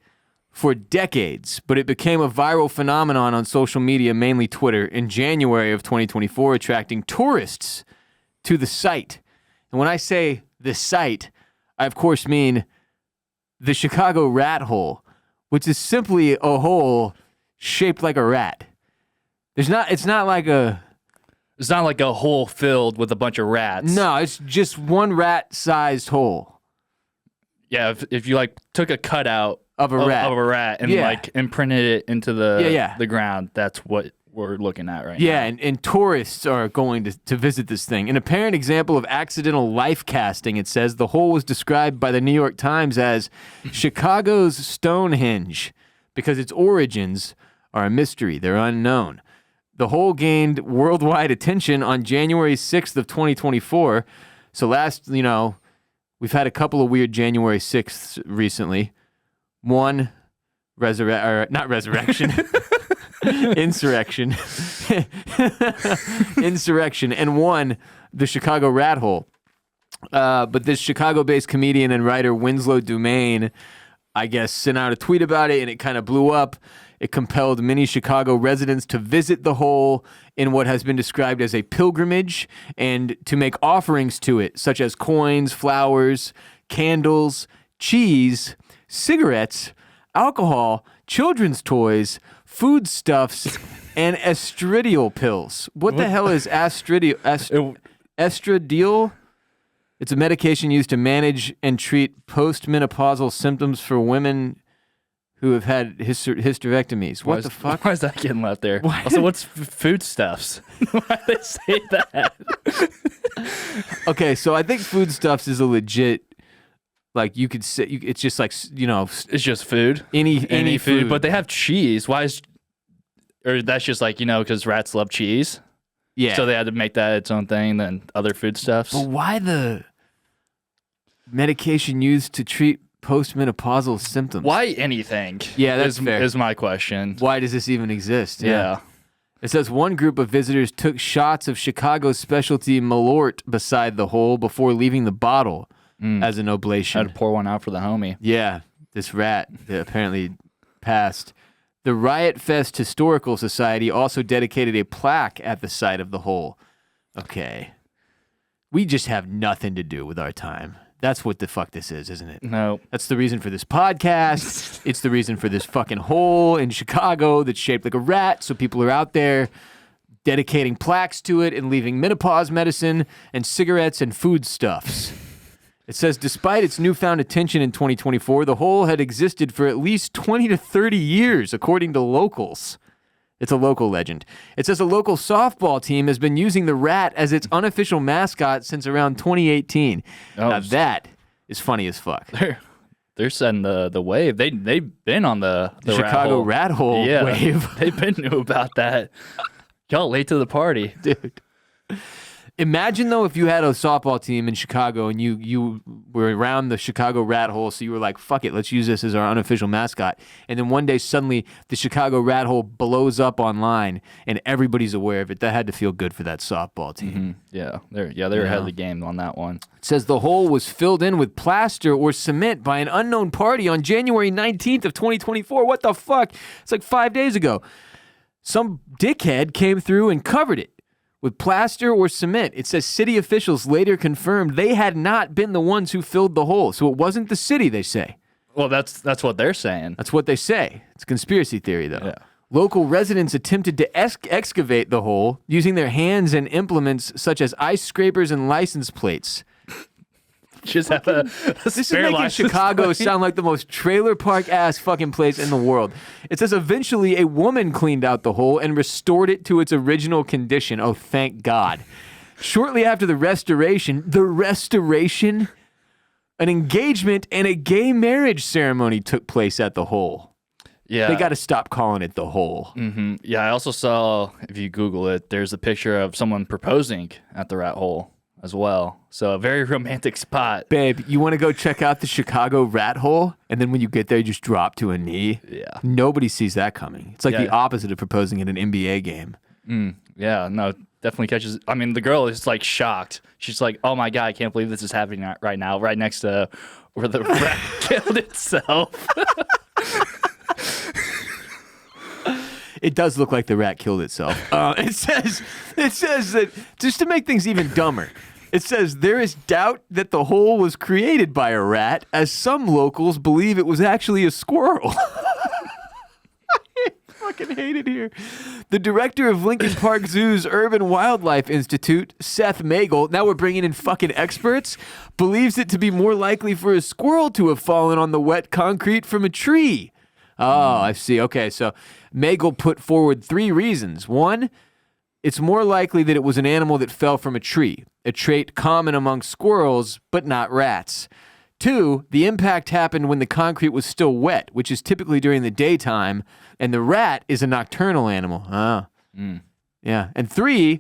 for decades, but it became a viral phenomenon on social media, mainly Twitter, in January of 2024, attracting tourists to the site. And when I say the site, I of course mean the Chicago rat hole, which is simply a hole shaped like a rat. It's not like a hole filled with a bunch of rats. No, it's just one rat-sized hole. Yeah, if you like took a cutout of a rat and like imprinted it into the ground, that's what we're looking at right now. Yeah, and tourists are going to visit this thing. An apparent example of accidental life casting, it says, the hole was described by the New York Times as Chicago's Stonehenge because its origins are a mystery. They're unknown. The hole gained worldwide attention on January 6th of 2024. So we've had a couple of weird January 6th recently. One, not resurrection. Insurrection. Insurrection. And one, the Chicago rat hole. But this Chicago-based comedian and writer Winslow Dumaine, I guess, sent out a tweet about it, and it kind of blew up. It compelled many Chicago residents to visit the hole in what has been described as a pilgrimage and to make offerings to it, such as coins, flowers, candles, cheese, cigarettes, alcohol, children's toys, foodstuffs, and estradiol pills. What the hell is estradiol? It's a medication used to manage and treat postmenopausal symptoms for women who have had hysterectomies. What the fuck? Why is that getting left there? Also, what's foodstuffs? Why do they say that? Okay, so I think foodstuffs is a legit, like you could say, it's just like, it's just food. Any food. But they have cheese. Or that's just like, because rats love cheese. Yeah. So they had to make that its own thing than other foodstuffs. But why the medication used to treat postmenopausal symptoms? Why anything? Yeah, that's fair. Is my question. Why does this even exist? Yeah. It says one group of visitors took shots of Chicago's specialty Malort beside the hole before leaving the bottle as an oblation. Had to pour one out for the homie. Yeah, this rat that apparently passed. The Riot Fest Historical Society also dedicated a plaque at the site of the hole. Okay. We just have nothing to do with our time. That's what the fuck this is, isn't it? No. That's the reason for this podcast. It's the reason for this fucking hole in Chicago that's shaped like a rat. So people are out there dedicating plaques to it and leaving menopause medicine and cigarettes and foodstuffs. It says, despite its newfound attention in 2024, the hole had existed for at least 20 to 30 years, according to locals. It's a local legend. It says a local softball team has been using the rat as its unofficial mascot since around 2018. Now that is funny as fuck. They're setting the wave. They've been on the Chicago rat hole wave. They've been new about that. Y'all late to the party. Dude. Imagine, though, if you had a softball team in Chicago and you were around the Chicago rat hole, so you were like, fuck it, let's use this as our unofficial mascot. And then one day, suddenly, the Chicago rat hole blows up online and everybody's aware of it. That had to feel good for that softball team. Mm-hmm. Yeah, they're ahead of the game on that one. It says the hole was filled in with plaster or cement by an unknown party on January 19th of 2024. What the fuck? It's like 5 days ago. Some dickhead came through and covered it with plaster or cement. It says city officials later confirmed they had not been the ones who filled the hole. So it wasn't the city, they say. Well, that's what they're saying. That's what they say. It's a conspiracy theory, though. Yeah. Local residents attempted to excavate the hole using their hands and implements such as ice scrapers and license plates. Just have a This is making Chicago sound like the most trailer park ass fucking place in the world. It says eventually a woman cleaned out the hole and restored it to its original condition. Oh, thank God. Shortly after the restoration, an engagement and a gay marriage ceremony took place at the hole. Yeah. They got to stop calling it the hole. Yeah, I also saw, if you Google it, there's a picture of someone proposing at the rat hole as well. So a very romantic spot. Babe, you want to go check out the Chicago rat hole? And then when you get there, you just drop to a knee? Yeah. Nobody sees that coming. It's like the Yeah. opposite of proposing at an NBA game. Yeah, no, definitely catches. I mean, the girl is like shocked. She's like, "Oh my god, I can't believe this is happening right now, right next to where the rat killed itself." It does look like the rat killed itself. It says that, just to make things even dumber, it says there is doubt that the hole was created by a rat, as some locals believe it was actually a squirrel. I fucking hate it here. The director of Lincoln Park Zoo's Urban Wildlife Institute, Seth Magel, now we're bringing in fucking experts, believes it to be more likely for a squirrel to have fallen on the wet concrete from a tree. Oh, I see. Okay, so Magel put forward 3 reasons. 1, it's more likely that it was an animal that fell from a tree, a trait common among squirrels, but not rats. 2, the impact happened when the concrete was still wet, which is typically during the daytime, and the rat is a nocturnal animal. Oh. Yeah. And 3,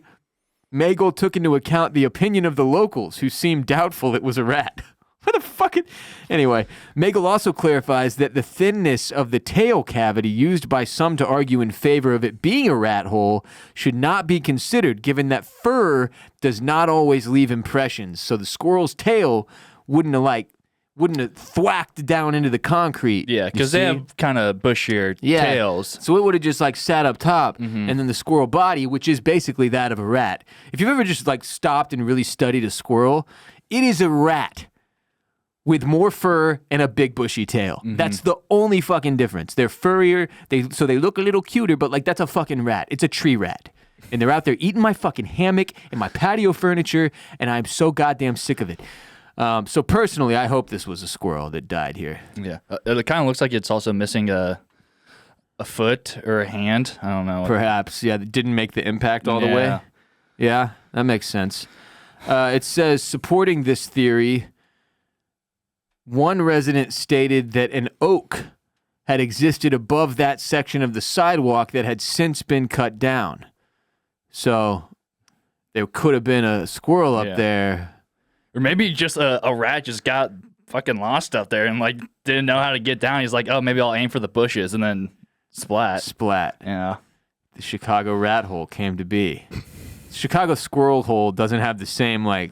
Magel took into account the opinion of the locals, who seemed doubtful it was a rat. What a fucking... Anyway, Magel also clarifies that the thinness of the tail cavity used by some to argue in favor of it being a rat hole should not be considered, given that fur does not always leave impressions. So the squirrel's tail wouldn't have thwacked down into the concrete. Yeah, because they have kind of bushier tails. So it would have just like sat up top, and then the squirrel body, which is basically that of a rat. If you've ever just like stopped and really studied a squirrel, it is a rat with more fur and a big bushy tail. That's the only fucking difference. They're furrier, so they look a little cuter, but like that's a fucking rat. It's a tree rat. And they're out there eating my fucking hammock and my patio furniture, and I'm so goddamn sick of it. So personally, I hope this was a squirrel that died here. Yeah, it kind of looks like it's also missing a foot or a hand. I don't know. Perhaps, yeah, that didn't make the impact all the way. Yeah, that makes sense. It says, supporting this theory, one resident stated that an oak had existed above that section of the sidewalk that had since been cut down. So there could have been a squirrel up there. Or maybe just a rat just got fucking lost up there and like didn't know how to get down. He's like, oh, maybe I'll aim for the bushes, and then splat. Yeah. The Chicago rat hole came to be. Chicago squirrel hole doesn't have the same like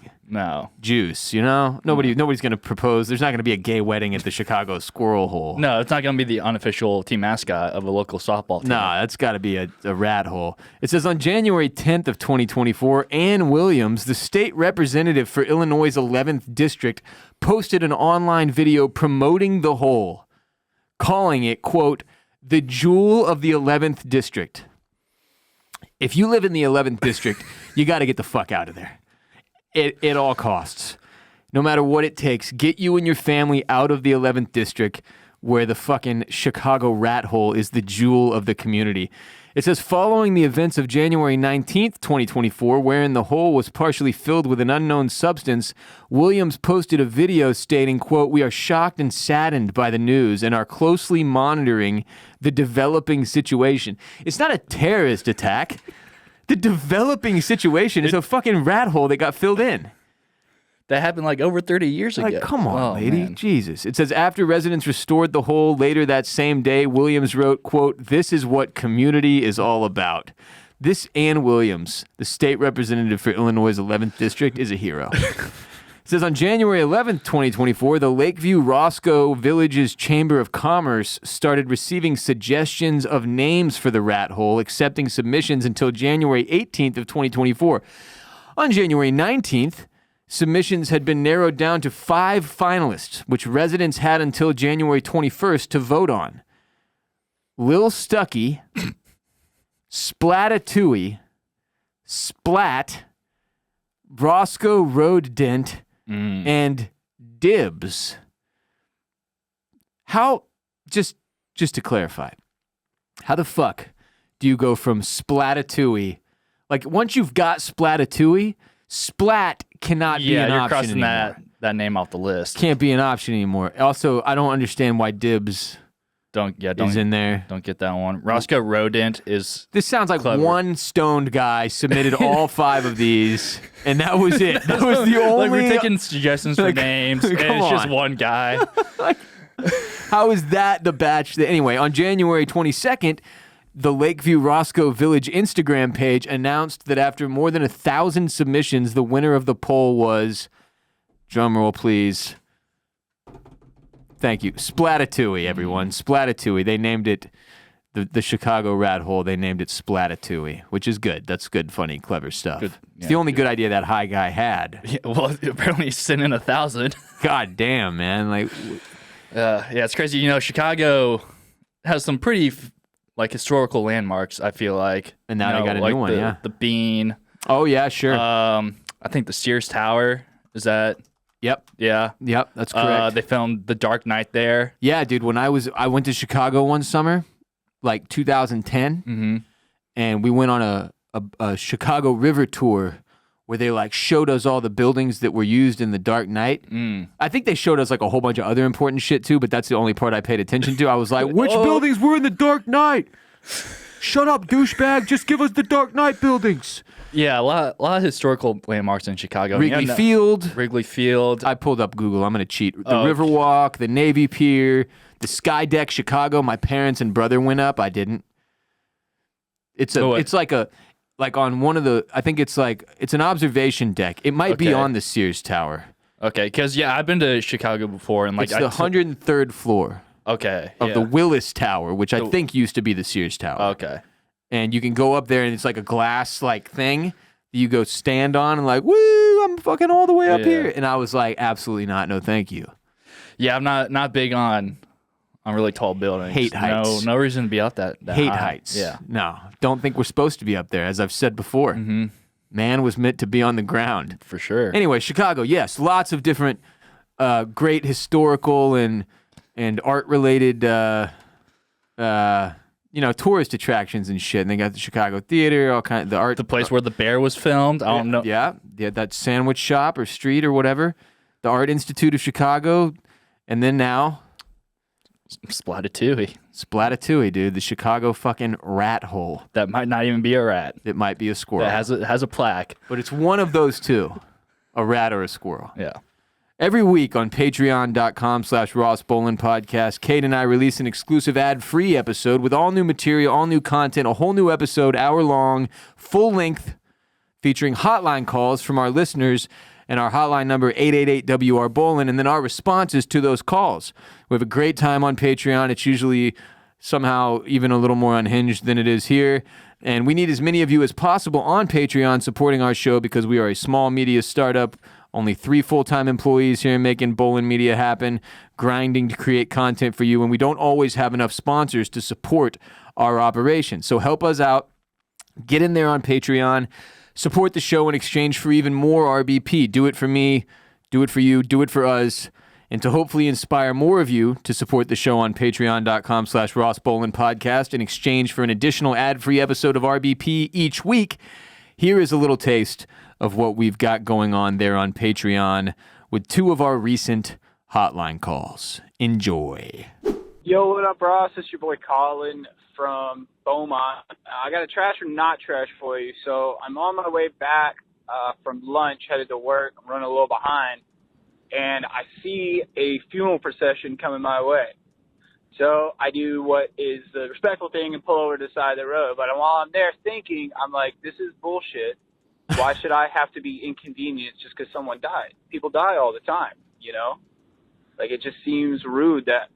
juice, you know? Nobody's gonna propose. There's not gonna be a gay wedding at the Chicago squirrel hole. No, it's not gonna be the unofficial team mascot of a local softball team. No, that's got to be a rat hole. It says on January 10th of 2024, Ann Williams, the state representative for Illinois' 11th district, posted an online video promoting the hole, calling it, quote, the jewel of the 11th district. If you live in the 11th district, you got to get the fuck out of there. At all costs. No matter what it takes, get you and your family out of the 11th district, where the fucking Chicago rat hole is the jewel of the community. It says, following the events of January 19th, 2024, wherein the hole was partially filled with an unknown substance, Williams posted a video stating, quote, we are shocked and saddened by the news and are closely monitoring the developing situation. It's not a terrorist attack. The developing situation is a fucking rat hole that got filled in. That happened like over 30 years ago. Like, come on, lady. Man. Jesus. It says, after residents restored the hole later that same day, Williams wrote, quote, this is what community is all about. This Ann Williams, the state representative for Illinois' 11th district, is a hero. It says, on January 11th, 2024, the Lakeview Roscoe Village's Chamber of Commerce started receiving suggestions of names for the rat hole, accepting submissions until January 18th of 2024. On January 19th, submissions had been narrowed down to 5 finalists, which residents had until January 21st to vote on. Lil Stucky, Splattatooey, Splat, Roscoe Road Dent, and Dibs. How, just to clarify, how the fuck do you go from Splattatooey, like once you've got Splattatooey, Splat cannot be an you're option crossing anymore. that name off the list. Can't be an option anymore. Also, I don't understand why Dibs is in there. Don't get that one. Roscoe Rodent is. This sounds like clever. one stoned guy submitted all 5 of these, and that was it. That was the only. Like we're taking suggestions for names, and come it's just on. one guy. How is that the batch? Anyway, on January 22nd, the Lakeview Roscoe Village Instagram page announced that after more than 1,000 submissions, the winner of the poll was, drumroll please. Thank you. Splatitouille, everyone. Splatitouille. They named it the Chicago rat hole. They named it Splatitouille, which is good. That's good, funny, clever stuff. Good. It's the only good idea that high guy had. Yeah, well, apparently he's sitting in 1,000. God damn, man. Like, Yeah, it's crazy. Chicago has some pretty historical landmarks. I feel like, and now they got a new one. Yeah, the Bean. Oh yeah, sure. I think the Sears Tower is that. Yep. Yeah. Yep. That's correct. They filmed The Dark Knight there. Yeah, dude. When I went to Chicago one summer, like 2010, and we went on a Chicago River tour where they showed us all the buildings that were used in The Dark Knight. I think they showed us a whole bunch of other important shit too, but that's the only part I paid attention to. I was like, which buildings were in The Dark Knight? Shut up, douchebag. Just give us The Dark Knight buildings. Yeah, a lot of historical landmarks in Chicago. Wrigley Field. Wrigley Field. I pulled up Google. I'm going to cheat. The Riverwalk, the Navy Pier, the Sky Deck Chicago. My parents and brother went up. I didn't. It's on one of the, I think it's an observation deck. It might be on the Sears Tower. Okay, because I've been to Chicago before, and it's the 103rd floor. Okay. Of the Willis Tower, which I think used to be the Sears Tower. Okay. And you can go up there, and it's like a glass thing that you go stand on, and woo, I'm fucking all the way up here. And I was like, absolutely not, no, thank you. Yeah, I'm not big on really tall buildings. Hate heights. No reason to be out that Hate high. heights. Yeah. No, don't think we're supposed to be up there, as I've said before. Man was meant to be on the ground. For sure. Anyway, Chicago, yes, lots of different great historical and art-related tourist attractions and shit. And they got the Chicago Theater, all kind of the art. The place where the bear was filmed. I don't know. Yeah, that sandwich shop or street or whatever. The Art Institute of Chicago, and then now Splatitouille, dude. The Chicago fucking rat hole. That might not even be a rat. It might be a squirrel. That has a plaque. But it's one of those two, a rat or a squirrel. Yeah. Every week on patreon.com/Ross Bolin Podcast, Kade and I release an exclusive ad-free episode with all new material, all new content, a whole new episode, hour-long, full-length, featuring hotline calls from our listeners and our hotline number 888-WR-BOLIN, and then our responses to those calls. We have a great time on Patreon. It's usually somehow even a little more unhinged than it is here. And we need as many of you as possible on Patreon supporting our show because we are a small media startup. Only 3 full-time employees here making Bolin Media happen, grinding to create content for you, and we don't always have enough sponsors to support our operation. So help us out. Get in there on Patreon. Support the show in exchange for even more RBP. Do it for me. Do it for you. Do it for us. And to hopefully inspire more of you to support the show on patreon.com/Ross Bolin Podcast in exchange for an additional ad-free episode of RBP each week, here is a little taste of what we've got going on there on Patreon with 2 of our recent hotline calls. Enjoy. Yo, what up, Ross? It's your boy Colin from Beaumont. I got a trash or not trash for you. So I'm on my way back from lunch, headed to work. I'm running a little behind, and I see a funeral procession coming my way. So I do what is the respectful thing and pull over to the side of the road. But while I'm there thinking, I'm like, this is bullshit. Why should I have to be inconvenienced just because someone died? People die all the time, you know? It just seems rude that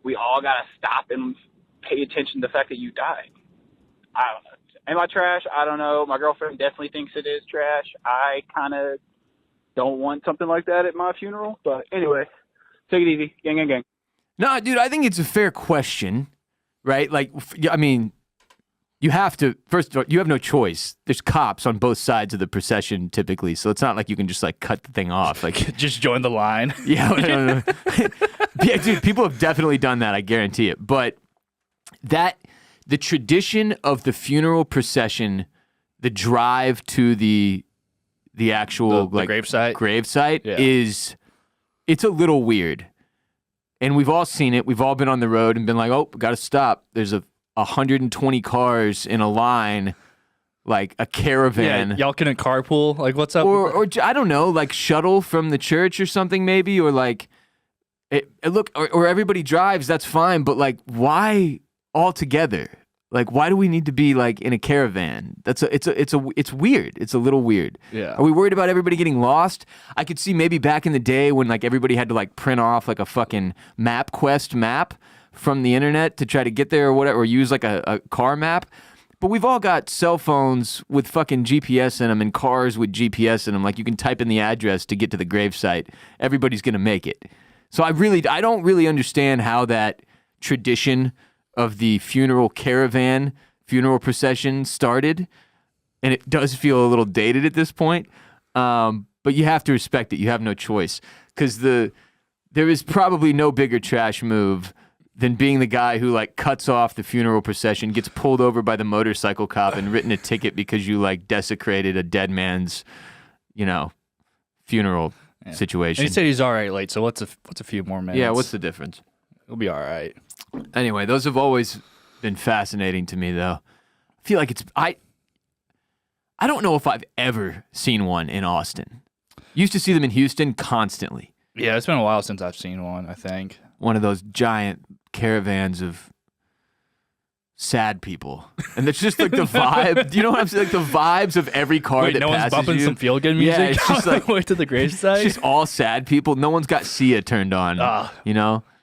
we all got to stop and pay attention to the fact that you died. I don't know. Am I trash? I don't know. My girlfriend definitely thinks it is trash. I kind of don't want something like that at my funeral. But anyway, take it easy. Gang, gang, gang. No, dude, I think it's a fair question, right? You have to, first of all, you have no choice. There's cops on both sides of the procession typically, so it's not like you can just cut the thing off. Just join the line. Yeah, no. Yeah, dude, people have definitely done that, I guarantee it. But the tradition of the funeral procession, the drive to the actual the gravesite it's a little weird. And we've all seen it. We've all been on the road and been like, oh, got to stop. There's 120 cars in a line, like a caravan. Yeah, y'all couldn't carpool? Like, what's up? Or I don't know, like shuttle from the church or something maybe, or like, or everybody drives, that's fine, but like, why all together? Like, why do we need to be like in a caravan? It's weird. It's a little weird. Yeah. Are we worried about everybody getting lost? I could see maybe back in the day when like everybody had to like print off like a fucking MapQuest map from the internet to try to get there or whatever, or use like a car map. But we've all got cell phones with fucking GPS in them and cars with GPS in them. Like you can type in the address to get to the gravesite. Everybody's going to make it. So I don't really understand how that tradition of the funeral procession started, and it does feel a little dated at this point. But you have to respect it. You have no choice, because there is probably no bigger trash move than being the guy who like cuts off the funeral procession, gets pulled over by the motorcycle cop, and written a ticket because you like desecrated a dead man's, funeral situation. And he said he's already late, so what's a few more minutes? Yeah, what's the difference? He'll be all right. Anyway, those have always been fascinating to me, though. I feel like I don't know if I've ever seen one in Austin. Used to see them in Houston constantly. Yeah, it's been a while since I've seen one, I think. One of those giant caravans of sad people. And it's just like the vibe. You know what I'm saying? Like the vibes of every car that no passes one's bumping you. some feel-good music? Yeah, it's just like way to the gravesite? It's just all sad people. No one's got Sia turned on,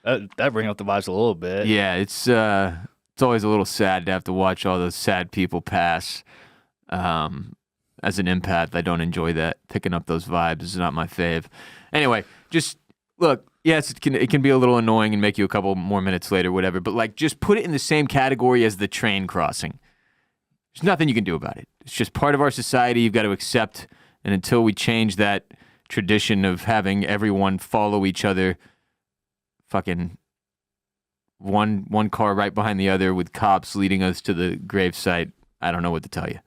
That brings up the vibes a little bit. Yeah, it's always a little sad to have to watch all those sad people pass. As an empath, I don't enjoy that. Picking up those vibes is not my fave. Anyway, just look. Yes, it can be a little annoying and make you a couple more minutes later, whatever. But like, just put it in the same category as the train crossing. There's nothing you can do about it. It's just part of our society. You've got to accept. And until we change that tradition of having everyone follow each other, fucking one car right behind the other with cops leading us to the gravesite, I don't know what to tell you.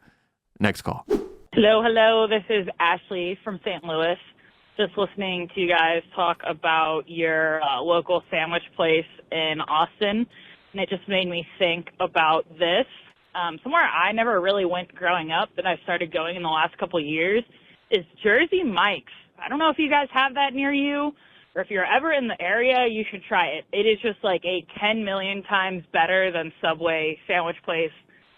Next call. Hello. This is Ashley from St. Louis. Just listening to you guys talk about your local sandwich place in Austin, and it just made me think about this. Somewhere I never really went growing up that I started going in the last couple of years is Jersey Mike's. I don't know if you guys have that near you, or if you're ever in the area, you should try it. It is just like a 10 million times better than Subway sandwich place.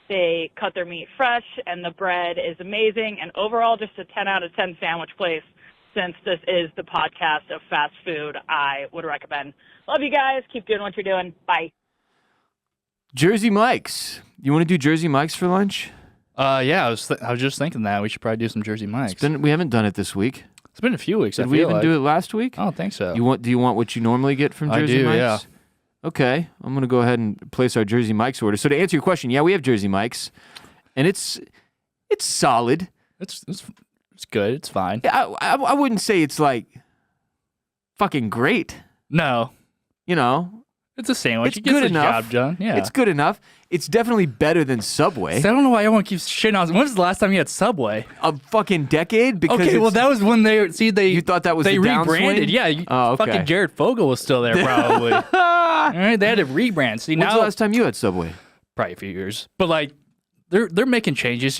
They cut their meat fresh, and the bread is amazing, and overall just a 10 out of 10 sandwich place. Since this is the podcast of fast food, I would recommend. Love you guys. Keep doing what you're doing. Bye. Jersey Mike's. You want to do Jersey Mike's for lunch? Yeah, I was just thinking that we should probably do some Jersey Mike's. We haven't done it this week. It's been a few weeks. Did we even do it last week? I don't think so. Do you want what you normally get from Jersey Mike's? Yeah. Okay, I'm gonna go ahead and place our Jersey Mike's order. So to answer your question, yeah, we have Jersey Mike's, and it's solid. It's good. It's fine. Yeah, I wouldn't say it's like fucking great. No. It's a sandwich. It's it gets good the enough. job done. Yeah. It's good enough. It's definitely better than Subway. I don't know why everyone keeps shitting on. When was the last time you had Subway? A fucking decade? Because that was when you thought that was they the rebranded. downswing? Yeah, okay. Fucking Jared Fogle was still there probably. All right, they had to rebrand. See, When's now the last time you had Subway? Probably a few years. But like, they're making changes.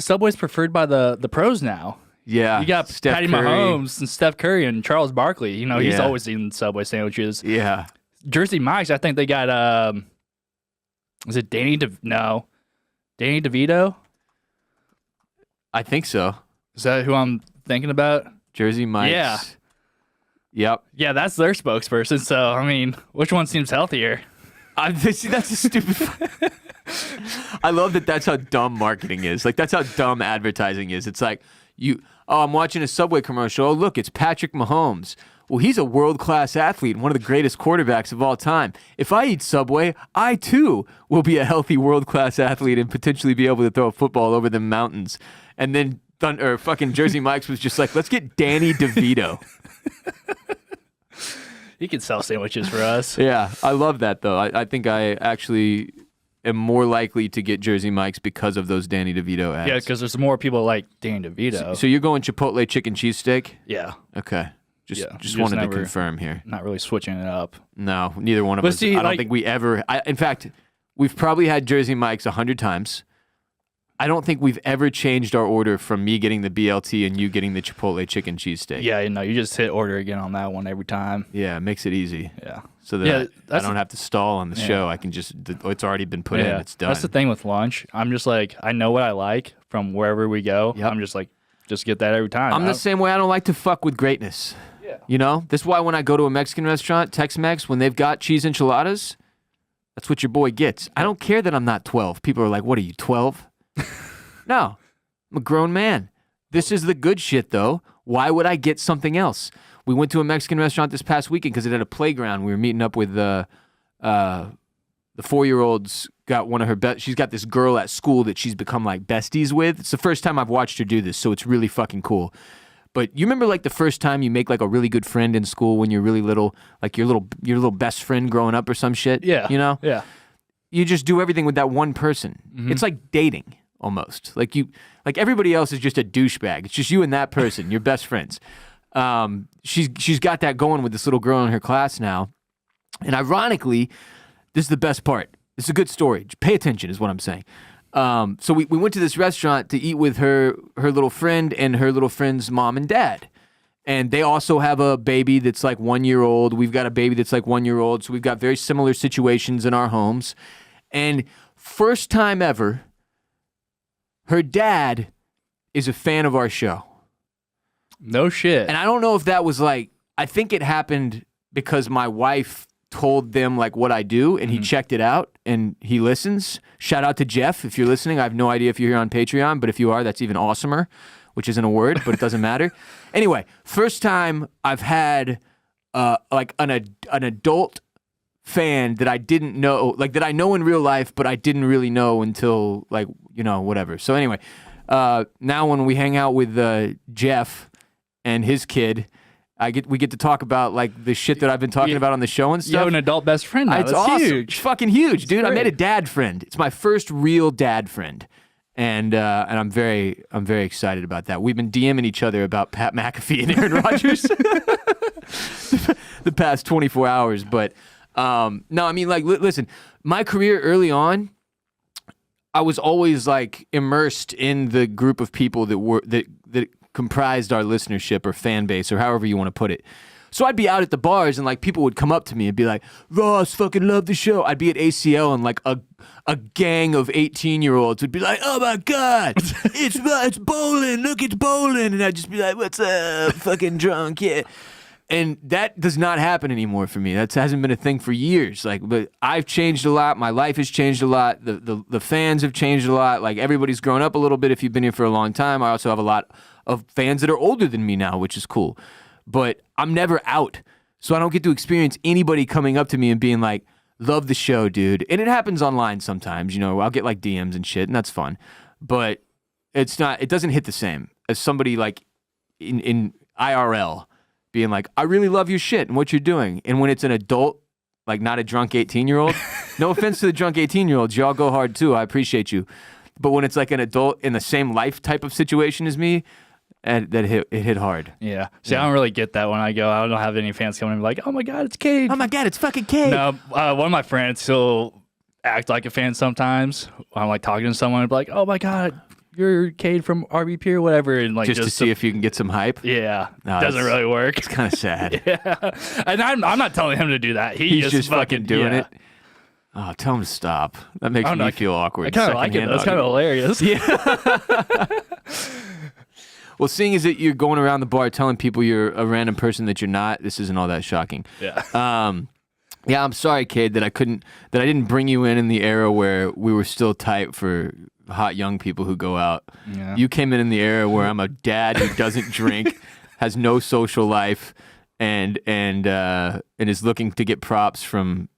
Subway's preferred by the pros now. Yeah, you got Steph Patty Curry. Mahomes and Steph Curry and Charles Barkley. He's always eating Subway sandwiches. Yeah. Jersey Mike's, I think they got, is it Danny DeVito? I think so. Is that who I'm thinking about? Jersey Mike's. Yeah. Yep. Yeah, that's their spokesperson. So, which one seems healthier? See, that's a stupid. I love that. That's how dumb marketing is. Like, that's how dumb advertising is. It's like, I'm watching a Subway commercial. Oh, look, it's Patrick Mahomes. Well, he's a world-class athlete and one of the greatest quarterbacks of all time. If I eat Subway, I too will be a healthy world-class athlete and potentially be able to throw a football over the mountains. And then fucking Jersey Mike's was just like, let's get Danny DeVito. He can sell sandwiches for us. Yeah, I love that, though. I think I actually am more likely to get Jersey Mike's because of those Danny DeVito ads. Yeah, because there's more people like Danny DeVito. So you're going Chipotle chicken cheesesteak? Yeah. Okay. Just wanted to confirm here. Not really switching it up. No, neither one of But us. see, I don't think we ever. In fact, we've probably had Jersey Mike's 100 times. I don't think we've ever changed our order from me getting the BLT and you getting the Chipotle chicken cheesesteak. Yeah, you just hit order again on that one every time. Yeah, it makes it easy. Yeah. So that I don't have to stall on the show. I can just, it's already been put in. It's done. That's the thing with lunch. I'm just like, I know what I like from wherever we go. Yep. I'm just like, just get that every time. I'm the same way. I don't like to fuck with greatness. Yeah. You know? That's why when I go to a Mexican restaurant, Tex-Mex, when they've got cheese enchiladas, that's what your boy gets. I don't care that I'm not 12. People are like, what are you, 12? No, I'm a grown man. This is the good shit, though. Why would I get something else? We went to a Mexican restaurant this past weekend because it had a playground. We were meeting up with the 4-year-old's got one of her best. She's got this girl at school that she's become like besties with. It's the first time I've watched her do this, so it's really fucking cool. But you remember like the first time you make like a really good friend in school when you're really little, like your little best friend growing up or some shit? Yeah. You know? Yeah. You just do everything with that one person. Mm-hmm. It's like dating almost. Like everybody else is just a douchebag. It's just you and that person, your best friends. She's got that going with this little girl in her class now. And ironically, this is the best part. This is a good story. Pay attention is what I'm saying. So we went to this restaurant to eat with her little friend and her little friend's mom and dad. And they also have a baby that's like 1 year old. We've got a baby that's like 1 year old. So we've got very similar situations in our homes. And first time ever, her dad is a fan of our show. No shit. And I don't know if that was like, I think it happened because my wife told them like what I do and he checked it out and he listens. Shout out to Jeff if you're listening. I have no idea if you're here on Patreon, but if you are, that's even awesomer, which isn't a word, but it doesn't matter. Anyway, first time I've had like an adult fan that I didn't know, like that I know in real life, but I didn't really know until like, you know, whatever. So anyway, now when we hang out with Jeff and his kid, we get to talk about like the shit that I've been talking about on the show and stuff. You have an adult best friend now. It's That's awesome. huge. It's fucking huge, dude. I great. made a dad friend. It's my first real dad friend. And I'm very excited about that. We've been DMing each other about Pat McAfee and Aaron Rodgers the past 24 hours. But no, I mean, like, listen, my career early on, I was always like immersed in the group of people that comprised our listenership or fan base or however you want to put it. So I'd be out at the bars and like people would come up to me and be like, Ross, fucking love the show. I'd be at ACL and like a gang of 18-year-olds would be like, oh my God, it's bowling. Look, it's bowling. And I'd just be like, what's up? Fucking drunk. Yeah. And that does not happen anymore for me. That hasn't been a thing for years. Like, but I've changed a lot. My life has changed a lot. The fans have changed a lot. Like everybody's grown up a little bit if you've been here for a long time. I also have a lot of fans that are older than me now, which is cool. But I'm never out. So I don't get to experience anybody coming up to me and being like, love the show, dude. And it happens online sometimes, you know, I'll get like DMs and shit and that's fun. But it doesn't hit the same as somebody like in IRL being like, I really love your shit and what you're doing. And when it's an adult, like not a drunk 18-year-old, no offense to the drunk 18-year-olds, y'all go hard too. I appreciate you. But when it's like an adult in the same life type of situation as me, and it hit hard. Yeah. See, I don't really get that when I go. I don't have any fans coming and be like, oh my God, it's Kade. Oh my God, it's fucking Kade. No, one of my friends, he'll act like a fan sometimes. When I'm like talking to someone and be like, oh my God, you're Kade from RBP or whatever. And like just to see if you can get some hype. Yeah. No, doesn't really work. It's kind of sad. Yeah. And I'm not telling him to do that. He's just fucking doing it. Oh, tell him to stop. That makes me feel awkward. I kind of like it. That's kind of hilarious. Yeah. Well, seeing as that you're going around the bar telling people you're a random person that you're not, this isn't all that shocking. Yeah. Yeah, I'm sorry, Kade, that I didn't bring you in the era where we were still tight for hot young people who go out. Yeah. You came in the era where I'm a dad who doesn't drink, has no social life, and is looking to get props from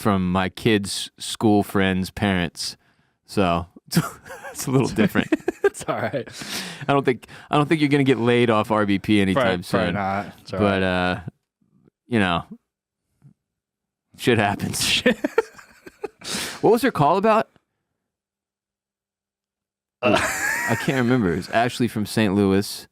my kids' school friends' parents. So it's a little different. It's all right. I don't think you're gonna get laid off RBP anytime soon. Probably not. It's all But right. you know, shit happens. What was her call about? I can't remember. It was Ashley from St. Louis.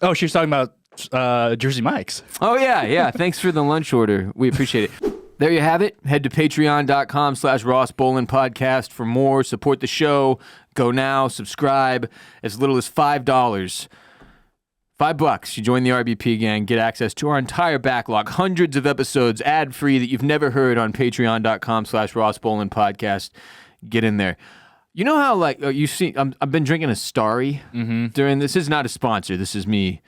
Oh, she was talking about Jersey Mike's. Oh, yeah. Thanks for the lunch order. We appreciate it. There you have it. Head to patreon.com/Ross Bolin Podcast for more. Support the show. Go now. Subscribe. As little as $5. $5. You join the RBP gang. Get access to our entire backlog. Hundreds of episodes ad-free that you've never heard on patreon.com/Ross Bolin Podcast. Get in there. You know how, like, you see, I've been drinking a Starry during this. This is not a sponsor. This is me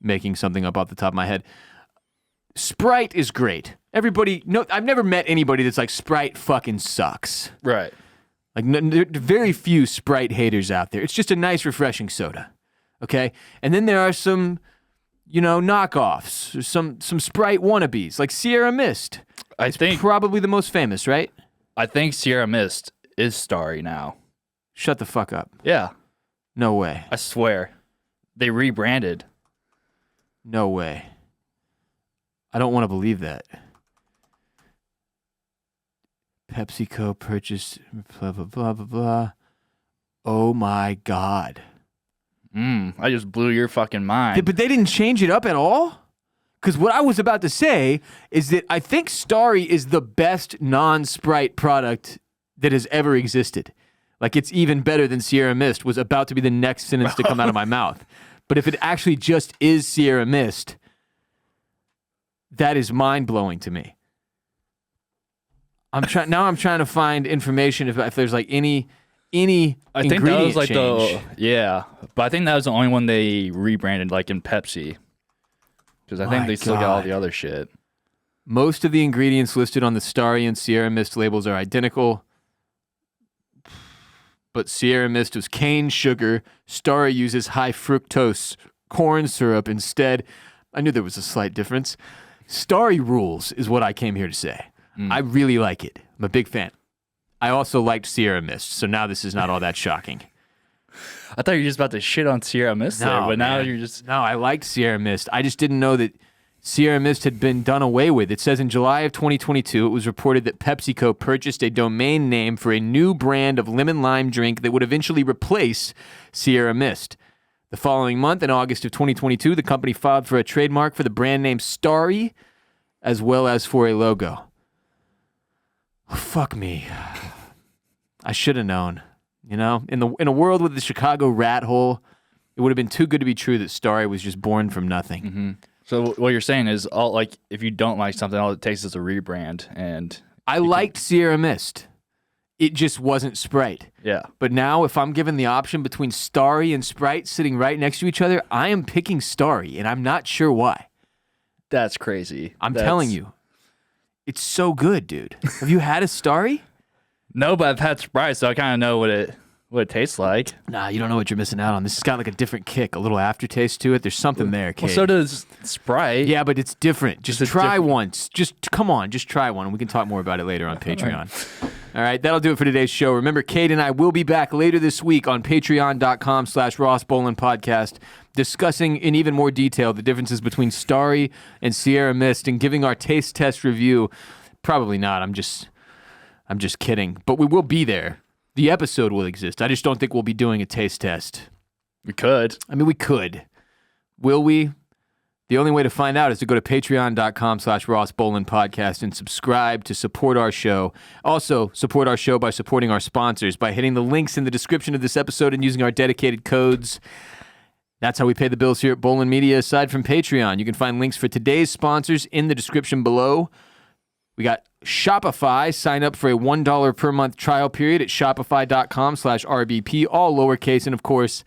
making something up off the top of my head. Sprite is great. Everybody, no, I've never met anybody that's like, Sprite fucking sucks. Right. Like, there are very few Sprite haters out there. It's just a nice, refreshing soda. Okay? And then there are some, knockoffs. Some Sprite wannabes, like Sierra Mist. I think Probably the most famous, right? I think Sierra Mist is Starry now. Shut the fuck up. Yeah. No way. I swear. They rebranded. No way. I don't want to believe that. PepsiCo purchased blah, blah, blah, blah, blah. Oh my God. I just blew your fucking mind. But they didn't change it up at all? Because what I was about to say is that I think Starry is the best non-Sprite product that has ever existed. Like, it's even better than Sierra Mist was about to be the next sentence to come out of my mouth. But if it actually just is Sierra Mist, that is mind-blowing to me. I'm trying to find information if there's like any I think that was like change. but I think that was the only one they rebranded, like in Pepsi, because I think My they still got all God. the other shit. Most of the ingredients listed on the Starry and Sierra Mist labels are identical, but Sierra Mist was cane sugar. Starry uses high fructose corn syrup instead. I knew there was a slight difference. Starry rules is what I came here to say. I really like it. I'm a big fan. I also liked Sierra Mist, so now this is not all that shocking. I thought you were just about to shit on Sierra Mist there, but now man. you're just... No, I liked Sierra Mist. I just didn't know that Sierra Mist had been done away with. It says in July of 2022, it was reported that PepsiCo purchased a domain name for a new brand of lemon lime drink that would eventually replace Sierra Mist. The following month, in August of 2022, the company filed for a trademark for the brand name Starry, as well as for a logo. Oh, fuck me. I should have known. In a world with the Chicago rat hole, it would have been too good to be true that Starry was just born from nothing. So what you're saying is, if you don't like something, all it takes is a rebrand, and I liked Sierra Mist. It just wasn't Sprite. yeah, But now, if I'm given the option between Starry and Sprite sitting right next to each other, I am picking Starry, and I'm not sure why. that's crazy. I'm telling you. It's so good, dude. Have you had a Starry? No, but I've had Sprite, so I kind of know what it tastes like. Nah, you don't know what you're missing out on. This has got like a different kick, a little aftertaste to it. There's something there, kid. Well, so does Sprite. Yeah, but it's different. Just It's try different. once. Just come on, just try one. And we can talk more about it later on Patreon. All right, that'll do it for today's show. Remember, Kade and I will be back later this week on patreon.com/Ross Bolin Podcast, discussing in even more detail the differences between Starry and Sierra Mist and giving our taste test review. Probably not. I'm just kidding. But we will be there. The episode will exist. I just don't think we'll be doing a taste test. We could. I mean, we could. Will we? The only way to find out is to go to patreon.com/Ross Bolin Podcast and subscribe to support our show. Also, support our show by supporting our sponsors, by hitting the links in the description of this episode and using our dedicated codes. That's how we pay the bills here at Bolin Media. Aside from Patreon, you can find links for today's sponsors in the description below. We got Shopify. Sign up for a $1 per month trial period at shopify.com/RBP, all lowercase, and of course,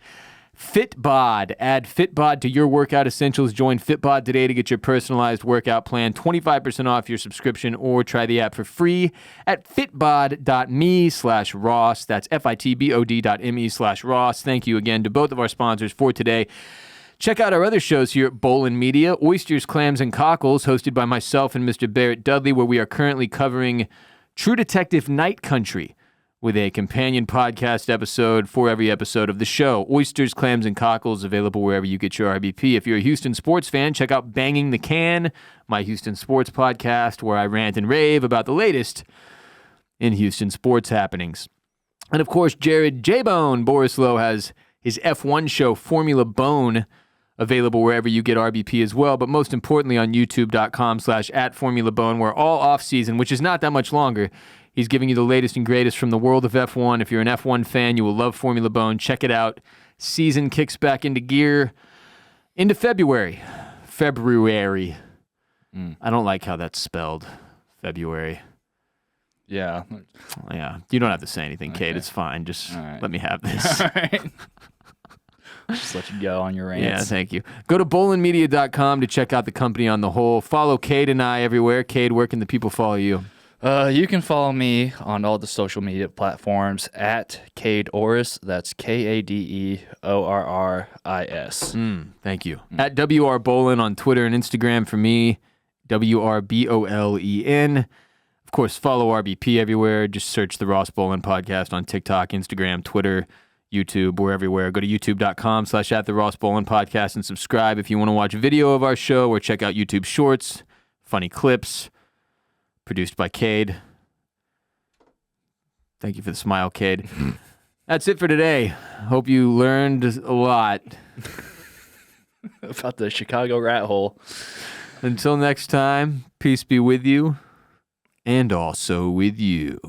Fitbod. Add Fitbod to your workout essentials. Join Fitbod today to get your personalized workout plan, 25% off your subscription, or try the app for free at fitbod.me/Ross. That's fitbod.me/Ross. Thank you again to both of our sponsors for today. Check out our other shows here at Bolin Media, Oysters, Clams, and Cockles, hosted by myself and Mr. Barrett Dudley, where we are currently covering True Detective Night Country with a companion podcast episode for every episode of the show. Oysters, Clams, and Cockles, available wherever you get your RBP. If you're a Houston sports fan, check out Banging the Can, my Houston sports podcast, where I rant and rave about the latest in Houston sports happenings. And of course, Jared J-Bone Borislow has his F1 show, Formula Bone, available wherever you get RBP as well, but most importantly on youtube.com/@FormulaBone, where all off-season, which is not that much longer, he's giving you the latest and greatest from the world of F1. If you're an F1 fan, you will love Formula Bone. Check it out. Season kicks back into gear into February. I don't like how that's spelled. February. Yeah. Yeah. You don't have to say anything, Kate. Okay. It's fine. Just right. let me have this. All right. Just let you go on your rants. Yeah, thank you. Go to bowlinmedia.com to check out the company on the whole. Follow Kade and I everywhere. Kade, where can the people follow you? You can follow me on all the social media platforms at Kade Orris. That's KadeOrris. Thank you. At WR Bolin on Twitter and Instagram for me. WRBOLEN. Of course, follow RBP everywhere. Just search the Ross Bolin Podcast on TikTok, Instagram, Twitter, YouTube. We're everywhere. Go to youtube.com/@the Ross Bolin Podcast and subscribe if you want to watch video of our show or check out YouTube Shorts, funny clips, produced by Kade. Thank you for the smile, Kade. That's it for today. Hope you learned a lot. About the Chicago rat hole. Until next time, peace be with you and also with you.